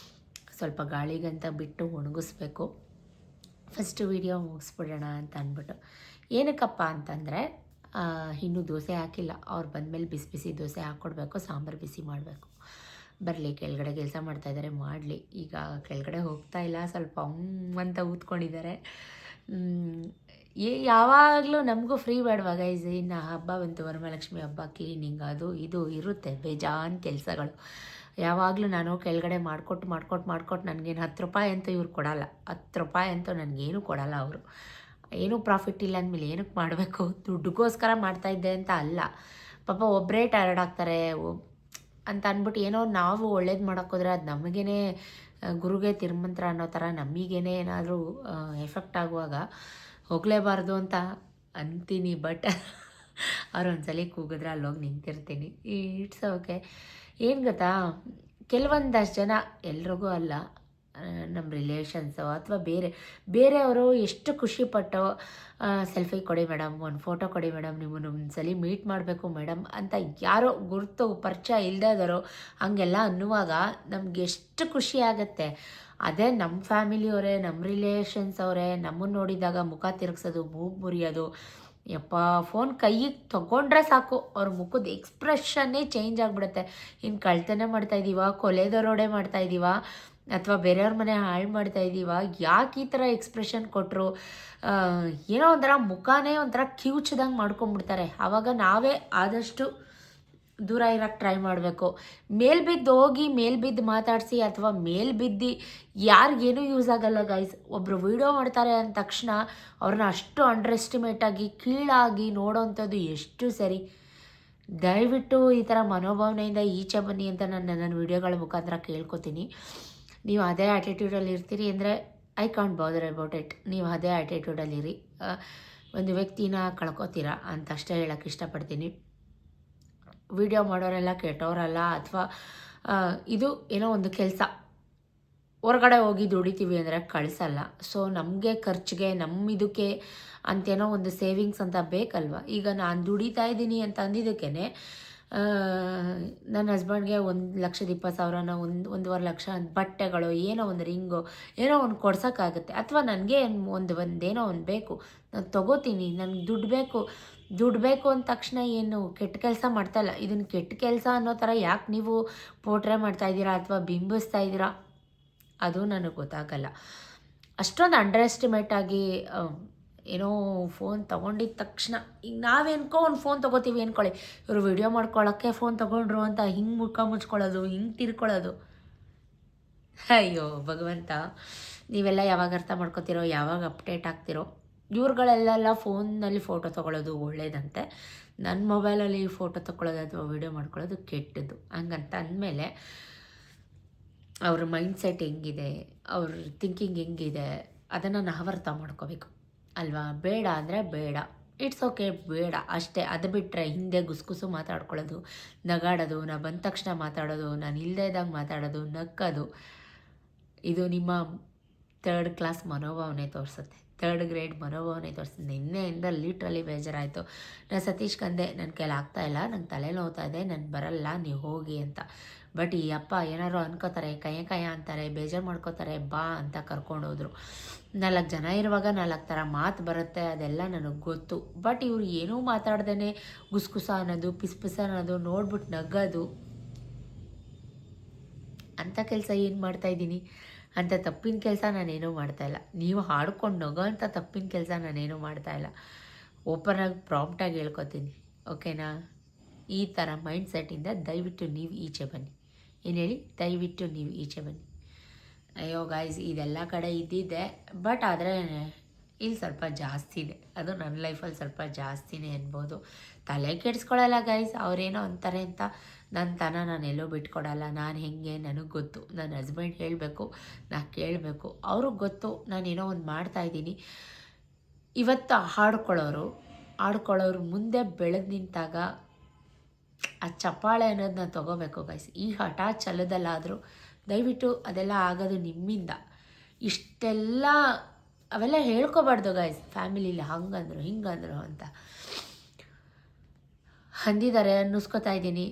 ಸ್ವಲ್ಪ ಗಾಳಿಗಂತ ಬಿಟ್ಟು ಒಣಗಿಸ್ಬೇಕು. ಫಸ್ಟು ವೀಡಿಯೋ ಮುಗಿಸ್ಬಿಡೋಣ ಅಂತ ಅಂದ್ಬಿಟ್ಟು. ಏನಕ್ಕಪ್ಪ ಅಂತಂದರೆ ಇನ್ನೂ ದೋಸೆ ಹಾಕಿಲ್ಲ. ಅವ್ರು ಬಂದಮೇಲೆ ಬಿಸಿ ಬಿಸಿ ದೋಸೆ ಹಾಕ್ಕೊಡ್ಬೇಕು, ಸಾಂಬಾರು ಬಿಸಿ ಮಾಡಬೇಕು. ಬರಲಿ, ಕೆಳಗಡೆ ಕೆಲಸ ಮಾಡ್ತಾಯಿದ್ದಾರೆ, ಮಾಡಲಿ. ಈಗ ಕೆಳಗಡೆ ಹೋಗ್ತಾ ಇಲ್ಲ, ಸ್ವಲ್ಪ ಅಂತ ಊದ್ಕೊಂಡಿದ್ದಾರೆ. ಯಾವಾಗಲೂ ನಮಗೂ ಫ್ರೀ ಬೇಡವಾ ಗೈಸ್? ಇನ್ನು ಹಬ್ಬ ಬಂತು, ವರಮಹಾಲಕ್ಷ್ಮಿ ಹಬ್ಬ, ಕ್ಲೀನಿಂಗ್ ಅದು ಇದು ಇರುತ್ತೆ, ಬೇಜಾನ್ ಕೆಲಸಗಳು. ಯಾವಾಗಲೂ ನಾನು ಕೆಳಗಡೆ ಮಾಡಿಕೊಟ್ಟು ನನಗೇನು 10 ರೂಪಾಯಿ ಅಂತೂ ಇವ್ರು ಕೊಡಲ್ಲ. 10 ರೂಪಾಯಿ ಅಂತೂ ನನಗೇನು ಕೊಡಲ್ಲ ಅವರು. ಏನೂ ಪ್ರಾಫಿಟ್ ಇಲ್ಲ ಅಂದಮೇಲೆ ಏನಕ್ಕೆ ಮಾಡಬೇಕು? ದುಡ್ಡುಗೋಸ್ಕರ ಮಾಡ್ತಾಯಿದ್ದೆ ಅಂತ ಅಲ್ಲ. ಪಾಪ ಒಬ್ಬರೇ ಟಯರ್ಡ್ ಆಗ್ತಾರೆ ಅಂತ ಅಂದ್ಬಿಟ್ಟು ಏನೋ ನಾವು ಒಳ್ಳೇದು ಮಾಡೋಕ್ಕೋದ್ರೆ ಅದು ನಮಗೇ ಗುರುಗೆ ತಿರುಮಂತ್ರ ಅನ್ನೋ ಥರ ನಮಗೇನೆ ಏನಾದರೂ ಎಫೆಕ್ಟ್ ಆಗುವಾಗ ಹೋಗಲೇಬಾರ್ದು ಅಂತ ಅಂತೀನಿ. ಬಟ್ ಅವ್ರು ಒಂದ್ಸಲ ಕೂಗಿದ್ರೆ ಅಲ್ಲೋಗಿ ನಿಂತಿರ್ತೀನಿ. It's okay. ಏನು ಗೊತ್ತಾ, ಕೆಲವೊಂದಷ್ಟು ಜನ, ಎಲ್ರಿಗೂ ಅಲ್ಲ, ನಮ್ಮ ರಿಲೇಷನ್ಸು ಅಥವಾ ಬೇರೆಯವರು ಎಷ್ಟು ಖುಷಿಪಟ್ಟು ಸೆಲ್ಫಿ ಕೊಡಿ ಮೇಡಮ್, ಒಂದು ಫೋಟೋ ಕೊಡಿ ಮೇಡಮ್, ನಿಮ್ಮನ್ನು ಒಂದ್ಸಲ ಮೀಟ್ ಮಾಡಬೇಕು ಮೇಡಮ್ ಅಂತ ಯಾರೋ ಗುರುತು ಪರಿಚಯ ಇಲ್ಲದೇ ಹಂಗೆಲ್ಲ ಅನ್ನುವಾಗ ನಮ್ಗೆ ಎಷ್ಟು ಖುಷಿ ಆಗುತ್ತೆ. ಅದೇ ನಮ್ಮ ಫ್ಯಾಮಿಲಿಯವರೇ, ನಮ್ಮ ರಿಲೇಷನ್ಸ್ ಅವರೇ ನಮ್ಮನ್ನು ನೋಡಿದಾಗ ಮುಖ ತಿರುಗಿಸೋದು, ಮೂಗು ಮುರಿಯೋದು, ಯಪ್ಪ ಫೋನ್ ಕೈಗೆ ತೊಗೊಂಡ್ರೆ ಸಾಕು ಅವ್ರ ಮುಖದ ಎಕ್ಸ್ಪ್ರೆಷನ್ನೇ ಚೇಂಜ್ ಆಗಿಬಿಡುತ್ತೆ. ಇನ್ನು ಕಳ್ತನ ಮಾಡ್ತಾಯಿದ್ದೀವ, ಕೊಲೆ ದರೋಡೆ ಮಾಡ್ತಾಯಿದ್ದೀವ, ಅಥವಾ ಬೇರೆಯವ್ರ ಮನೆ ಹಾಳು ಮಾಡ್ತಾಯಿದ್ದೀವ, ಯಾಕೆ ಈ ಥರ ಎಕ್ಸ್ಪ್ರೆಷನ್ ಕೊಟ್ಟರು, ಏನೋ ಒಂಥರ ಮುಖನೇ ಒಂಥರ ಕಿವುಚ್ದಂಗೆ ಮಾಡ್ಕೊಂಬಿಡ್ತಾರೆ. ಆವಾಗ ನಾವೇ ಆದಷ್ಟು ದೂರ ಇರೋಕ್ಕೆ ಟ್ರೈ ಮಾಡಬೇಕು. ಮೇಲ್ಬಿದ್ದು ಮಾತಾಡಿಸಿ ಅಥವಾ ಮೇಲ್ಬಿದ್ದು ಯಾರಿಗೇನೂ ಯೂಸ್ ಆಗಲ್ಲ ಗೈಸ್. ಒಬ್ಬರು ವೀಡಿಯೋ ಮಾಡ್ತಾರೆ ಅಂದ ತಕ್ಷಣ ಅವ್ರನ್ನ ಅಷ್ಟು ಅಂಡರ್ ಎಸ್ಟಿಮೇಟಾಗಿ ಕೀಳಾಗಿ ನೋಡೋವಂಥದ್ದು ಎಷ್ಟು ಸರಿ. ದಯವಿಟ್ಟು ಈ ಥರ ಮನೋಭಾವನೆಯಿಂದ ಈಚೆ ಬನ್ನಿ ಅಂತ ನನ್ನ ವೀಡಿಯೋಗಳ ಮುಖಾಂತರ ಕೇಳ್ಕೊತೀನಿ. ನೀವು ಅದೇ ಆ್ಯಟಿಟ್ಯೂಡಲ್ಲಿ ಇರ್ತೀರಿ ಅಂದರೆ I can't bother about it. ನೀವು ಅದೇ ಆ್ಯಟಿಟ್ಯೂಡಲ್ಲಿರಿ. ಒಂದು ವ್ಯಕ್ತಿನ ಕಳ್ಕೊತೀರಾ ಅಂತ ಅಷ್ಟೇ ಹೇಳೋಕ್ಕೆ ಇಷ್ಟಪಡ್ತೀನಿ. ವಿಡಿಯೋ ಮಾಡೋರೆಲ್ಲ ಕೆಟ್ಟವರಲ್ಲ, ಅಥವಾ ಇದು ಏನೋ ಒಂದು ಕೆಲಸ, ಹೊರಗಡೆ ಹೋಗಿ ದುಡಿತೀವಿ ಅಂದರೆ ಕಳಿಸಲ್ಲ. ಸೊ ನಮಗೆ ಖರ್ಚಿಗೆ, ನಮ್ಮ ಇದಕ್ಕೆ ಅಂತೇನೋ ಒಂದು ಸೇವಿಂಗ್ಸ್ ಅಂತ ಬೇಕಲ್ವ. ಈಗ ನಾನು ದುಡಿತಾ ಇದ್ದೀನಿ ಅಂತ ಅಂದಿದ್ದಕ್ಕೇ ನನ್ನ ಹಸ್ಬೆಂಡ್ಗೆ 1,20,000 1.5 ಲಕ್ಷ ಬಟ್ಟೆಗಳು, ಏನೋ ಒಂದು ರಿಂಗು, ಏನೋ ಒಂದು ಕೊಡ್ಸೋಕ್ಕಾಗುತ್ತೆ. ಅಥವಾ ನನಗೆ ಒಂದೇನೋ ಒಂದು ಬೇಕು, ನಾನು ತೊಗೋತೀನಿ, ನನಗೆ ದುಡ್ಡು ಬೇಕು ಅಂದ ತಕ್ಷಣ ಏನು ಕೆಟ್ಟ ಕೆಲಸ ಮಾಡ್ತಾಯಿಲ್ಲ. ಇದನ್ನು ಕೆಟ್ಟ ಕೆಲಸ ಅನ್ನೋ ಥರ ಯಾಕೆ ನೀವು ಪೋಟ್ರೆ ಮಾಡ್ತಾಯಿದ್ದೀರಾ ಅಥವಾ ಬಿಂಬಿಸ್ತಾ ಇದ್ದೀರಾ ಅದು ನನಗೆ ಗೊತ್ತಾಗಲ್ಲ. ಅಷ್ಟೊಂದು ಅಂಡರ್ ಎಸ್ಟಿಮೇಟ್ ಆಗಿ ಏನೋ ಫೋನ್ ತೊಗೊಂಡಿದ್ದ ತಕ್ಷಣ, ಈಗ ನಾವೇನ್ಕೋ ಒಂದು ಫೋನ್ ತೊಗೋತೀವಿ ಅಂದ್ಕೊಳ್ಳಿ, ಇವರು ವಿಡಿಯೋ ಮಾಡ್ಕೊಳ್ಳೋಕ್ಕೆ ಫೋನ್ ತೊಗೊಂಡ್ರು ಅಂತ ಹಿಂಗೆ ಮುಖ ಮುಚ್ಕೊಳ್ಳೋದು, ಹಿಂಗೆ ತಿರ್ಕೊಳ್ಳೋದು. ಅಯ್ಯೋ ಭಗವಂತ, ನೀವೆಲ್ಲ ಯಾವಾಗ ಅರ್ಥ ಮಾಡ್ಕೊತೀರೋ, ಯಾವಾಗ ಅಪ್ಡೇಟ್ ಆಗ್ತಿರೋ. ಇವ್ರುಗಳೆಲ್ಲ ಫೋನ್ನಲ್ಲಿ ಫೋಟೋ ತೊಗೊಳ್ಳೋದು ಒಳ್ಳೇದಂತೆ, ನನ್ನ ಮೊಬೈಲಲ್ಲಿ ಫೋಟೋ ತೊಗೊಳ್ಳೋದು ಅಥವಾ ವೀಡಿಯೋ ಮಾಡ್ಕೊಳ್ಳೋದು ಕೆಟ್ಟದ್ದು. ಹಂಗಂತ ಅಂದಮೇಲೆ ಅವ್ರ ಮೈಂಡ್ಸೆಟ್ ಹೆಂಗಿದೆ, ಅವ್ರ ಥಿಂಕಿಂಗ್ ಹೆಂಗಿದೆ, ಅದನ್ನು ನಾವು ಅರ್ಥ ಮಾಡ್ಕೋಬೇಕು ಅಲ್ವಾ. ಬೇಡ ಅಂದರೆ ಬೇಡ, ಇಟ್ಸ್ ಓಕೆ, ಬೇಡ ಅಷ್ಟೇ. ಅದು ಬಿಟ್ಟರೆ ಹಿಂದೆ ಗುಸುಗುಸು ಮಾತಾಡ್ಕೊಳ್ಳೋದು, ನಗಾಡೋದು, ನಾ ಬಂದ ತಕ್ಷಣ ಮಾತಾಡೋದು, ನಾನು ಇಲ್ಲದೇ ಇದ್ದಾಗ ಮಾತಾಡೋದು, ನಕ್ಕೋದು, ಇದು ನಿಮ್ಮ 3rd ಕ್ಲಾಸ್ ಮನೋಭಾವನೆ ತೋರಿಸುತ್ತೆ, 3rd ಗ್ರೇಡ್ ಮನೋಭಾವನೆ ತೋರಿಸುತ್ತೆ. ನಿನ್ನೆಯಿಂದ ಲೀಟ್ರಲ್ಲಿ ಬೇಜಾರಾಯಿತು. ನಾನು ಸತೀಶ್ ಕಂದೆ, ನನ್ನ ಕೈಲಿ ಆಗ್ತಾಯಿಲ್ಲ, ನಂಗೆ ತಲೆ ನೋವ್ತಾ ಇದೆ, ನಾನು ಬರಲ್ಲ, ನೀವು ಹೋಗಿ ಅಂತ. ಬಟ್ ಈ ಅಪ್ಪ ಏನಾರು ಅನ್ಕೋತಾರೆ, ಕಯ್ಯ ಅಂತಾರೆ, ಬೇಜಾರು ಮಾಡ್ಕೋತಾರೆ, ಬಾ ಅಂತ ಕರ್ಕೊಂಡೋದ್ರು. 4 ಜನ ಇರುವಾಗ 4 ಥರ ಮಾತು ಬರುತ್ತೆ, ಅದೆಲ್ಲ ನನಗೆ ಗೊತ್ತು. ಬಟ್ ಇವ್ರು ಏನೂ ಮಾತಾಡ್ದೇ ಗುಸ್ಗುಸ ಅನ್ನೋದು, ಪಿಸ್ ಅನ್ನೋದು, ನೋಡ್ಬಿಟ್ಟು ನಗೋದು, ಅಂಥ ಕೆಲಸ ಏನು ಮಾಡ್ತಾಯಿದ್ದೀನಿ? ಅಂಥ ತಪ್ಪಿನ ಕೆಲಸ ನಾನೇನೂ ಮಾಡ್ತಾಯಿಲ್ಲ. ನೀವು ಹಾಡ್ಕೊಂಡು ನಗೋ ಅಂಥ ತಪ್ಪಿನ ಕೆಲಸ ನಾನೇನೂ ಮಾಡ್ತಾಯಿಲ್ಲ. ಓಪನಾಗಿ ಪ್ರಾಂಪ್ಟಾಗಿ ಹೇಳ್ಕೊತೀನಿ, ಓಕೆನಾ? ಈ ಥರ ಮೈಂಡ್ಸೆಟ್ಟಿಂದ ದಯವಿಟ್ಟು ನೀವು ಈಚೆ ಬನ್ನಿ. ಏನು ಹೇಳಿ? ದಯವಿಟ್ಟು ನೀವು ಈಚೆ ಬನ್ನಿ. ಅಯ್ಯೋ ಗಾಯ್ಸ್, ಇದೆಲ್ಲ ಕಡೆ ಇದ್ದಿದ್ದೆ, ಬಟ್ ಆದರೆ ಇಲ್ಲಿ ಸ್ವಲ್ಪ ಜಾಸ್ತಿ ಇದೆ. ಅದು ನನ್ನ ಲೈಫಲ್ಲಿ ಸ್ವಲ್ಪ ಜಾಸ್ತಿನೇ ಅನ್ಬೋದು. ತಲೆ ಕೆಡಿಸ್ಕೊಳ್ಳಲ್ಲ ಗೈಸ್, ಅವರೇನೋ ಅಂತಾರೆ ಅಂತ ನಾನು ಎಲ್ಲೋ ಬಿಟ್ಕೊಡಲ್ಲ. ನಾನು ಹೆಂಗೆ ನನಗೆ ಗೊತ್ತು. ನನ್ನ ಹಸ್ಬೆಂಡ್ ಹೇಳಬೇಕು, ನಾನು ಕೇಳಬೇಕು. ಅವ್ರಿಗೆ ಗೊತ್ತು ನಾನೇನೋ ಒಂದು ಮಾಡ್ತಾಯಿದ್ದೀನಿ. ಇವತ್ತು ಆಡ್ಕೊಳ್ಳೋರು ಮುಂದೆ ಬೆಳೆದು ನಿಂತಾಗ ಆ ಚಪ್ಪಾಳೆ ಅನ್ನೋದನ್ನ ತೊಗೋಬೇಕು ಗೈಸ್. ಈ ಹಠ ಛಲದಲ್ಲಾದರೂ ದಯವಿಟ್ಟು ಅದೆಲ್ಲ ಆಗೋದು ನಿಮ್ಮಿಂದ. ಇಷ್ಟೆಲ್ಲ ಅವೆಲ್ಲ ಹೇಳ್ಕೊಬಾರ್ದು ಗೈಸ್. ಫ್ಯಾಮಿಲಿಲಿ ಹಂಗಂದ್ರು ಹಿಂಗಂದ್ರು ಅಂತ ಅಂದಿದ್ದಾರೆ, ಅನ್ನಿಸ್ಕೊತಾ ಇದ್ದೀನಿ.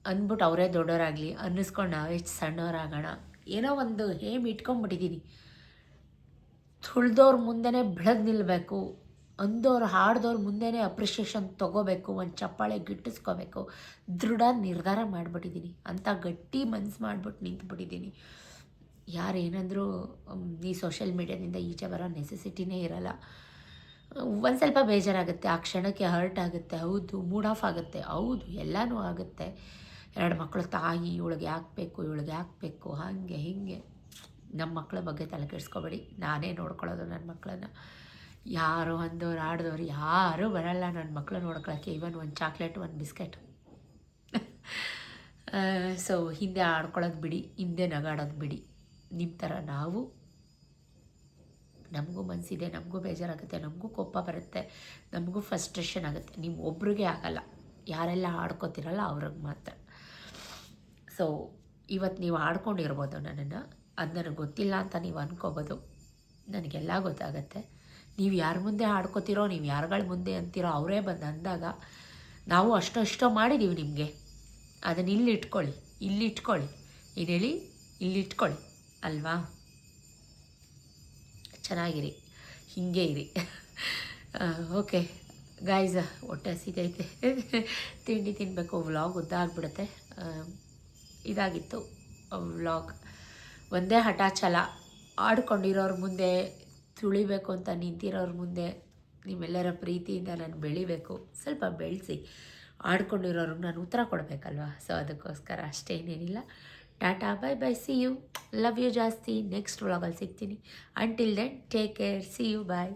ಅಂದ್ಬಿಟ್ಟು ಅವರೇ ದೊಡ್ಡವರಾಗಲಿ, ಅನ್ನಿಸ್ಕೊಂಡು ನಾವೇ ಸಣ್ಣವರಾಗೋಣ, ಏನೋ ಒಂದು ಹೇಮ್ ಇಟ್ಕೊಂಬಿಟ್ಟಿದ್ದೀನಿ. ತುಳ್ದವ್ರ ಮುಂದೆನೇ ಬೆಳೆದು ನಿಲ್ಲಬೇಕು, ಅಂದವ್ರು ಹಾಡ್ದವ್ರ ಮುಂದೆನೇ ಅಪ್ರಿಷಿಯೇಷನ್ ತೊಗೋಬೇಕು, ಒಂದು ಚಪ್ಪಾಳೆ ಗಿಟ್ಟಿಸ್ಕೋಬೇಕು, ದೃಢ ನಿರ್ಧಾರ ಮಾಡಿಬಿಟ್ಟಿದ್ದೀನಿ. ಅಂಥ ಗಟ್ಟಿ ಮನ್ಸು ಮಾಡಿಬಿಟ್ಟು ನಿಂತುಬಿಟ್ಟಿದ್ದೀನಿ. ಯಾರು ಏನಂದರೂ ಈ ಸೋಷಿಯಲ್ ಮೀಡ್ಯಾದಿಂದ ಈಚೆ ಬರೋ ನೆಸೆಸಿಟಿನೇ ಇರಲ್ಲ. ಒಂದು ಸ್ವಲ್ಪ ಬೇಜಾರಾಗುತ್ತೆ, ಆ ಕ್ಷಣಕ್ಕೆ ಹರ್ಟ್ ಆಗುತ್ತೆ, ಹೌದು, ಮೂಡ್ ಆಫ್ ಆಗುತ್ತೆ, ಹೌದು, ಎಲ್ಲನೂ ಆಗುತ್ತೆ. 2 ಮಕ್ಕಳು ತಾಯಿ, ಇವಳಿಗೆ ಹಾಕಬೇಕು ಹಾಗೆ ಹೀಗೆ. ನಮ್ಮ ಮಕ್ಕಳ ಬಗ್ಗೆ ತಲೆ ಕೆಡಿಸ್ಕೊಬೇಡಿ, ನಾನೇ ನೋಡ್ಕೊಳ್ಳೋದು ನನ್ನ ಮಕ್ಕಳನ್ನು. ಯಾರು ಅಂದವ್ರು ಆಡ್ದವ್ರು ಯಾರೂ ಬರಲ್ಲ ನನ್ನ ಮಕ್ಕಳು ನೋಡ್ಕೊಳ್ಳೋಕ್ಕೆ. ಈವನ್ ಒಂದು ಚಾಕ್ಲೇಟ್, ಒಂದು ಬಿಸ್ಕೆಟ್. ಸೊ ಹಿಂದೆ ಆಡ್ಕೊಳ್ಳೋದು ಬಿಡಿ, ಹಿಂದೆ ನಗಾಡೋದು ಬಿಡಿ. ನಿಮ್ಮ ಥರ ನಾವು, ನಮಗೂ ಮನಸ್ಸಿದೆ, ನಮಗೂ ಬೇಜಾರಾಗುತ್ತೆ, ನಮಗೂ ಕೋಪ ಬರುತ್ತೆ, ನಮಗೂ ಫ್ರಸ್ಟ್ರೇಷನ್ ಆಗುತ್ತೆ. ನೀವು ಒಬ್ರಿಗೆ ಆಗಲ್ಲ, ಯಾರೆಲ್ಲ ಆಡ್ಕೋತಿರಲ್ಲ ಅವ್ರಿಗೆ ಮಾತ್ರ. ಸೊ ಇವತ್ತು ನೀವು ಆಡ್ಕೊಂಡಿರ್ಬೋದು ನನ್ನನ್ನು, ಅದು ನನಗೆ ಗೊತ್ತಿಲ್ಲ ಅಂತ ನೀವು ಅಂದ್ಕೋಬೋದು. ನನಗೆಲ್ಲ ಗೊತ್ತಾಗತ್ತೆ. ನೀವು ಯಾರ ಮುಂದೆ ಆಡ್ಕೋತಿರೋ, ನೀವು ಯಾರುಗಳ ಮುಂದೆ ಅಂತೀರೋ ಅವರೇ ಬಂದು ಅಂದಾಗ ನಾವು ಅಷ್ಟೋ ಮಾಡಿದ್ದೀವಿ ನಿಮಗೆ. ಅದನ್ನು ಇಲ್ಲಿಟ್ಕೊಳ್ಳಿ, ಏನು ಹೇಳಿ, ಇಲ್ಲಿಟ್ಕೊಳ್ಳಿ ಅಲ್ವಾ. ಚೆನ್ನಾಗಿರಿ, ಹೀಗೆ ಇರಿ. ಓಕೆ ಗಾಯ್ಸ್, ಹೊಟ್ಟೆ ಹಸಿತೈತೆ, ತಿಂಡಿ ತಿನ್ನಬೇಕು. ವ್ಲಾಗ್ ಉದ್ದ ಆಗಿಬಿಡುತ್ತೆ. ಇದಾಗಿತ್ತು ವ್ಲಾಗ್. ಒಂದೇ ಹಠ ಛಲ, ಆಡ್ಕೊಂಡಿರೋರ ಮುಂದೆ, ತುಳಿಬೇಕು ಅಂತ ನಿಂತಿರೋರ ಮುಂದೆ ನಿಮ್ಮೆಲ್ಲರ ಪ್ರೀತಿಯಿಂದ ನಾನು ಬೆಳಿಬೇಕು. ಸ್ವಲ್ಪ ಬೆಳೆಸಿ, ಆಡ್ಕೊಂಡಿರೋರಿಗೆ ನಾನು ಉತ್ತರ ಕೊಡಬೇಕಲ್ವ. ಸೊ ಅದಕ್ಕೋಸ್ಕರ ಅಷ್ಟೇ, ಏನೇನಿಲ್ಲ. Tata, bye bye, see you, love you ಜಾಸ್ತಿ. ನೆಕ್ಸ್ಟ್ ವ್ಲಾಗಲ್ಲಿ ಸಿಗ್ತೀನಿ. Until then take care, see you, bye.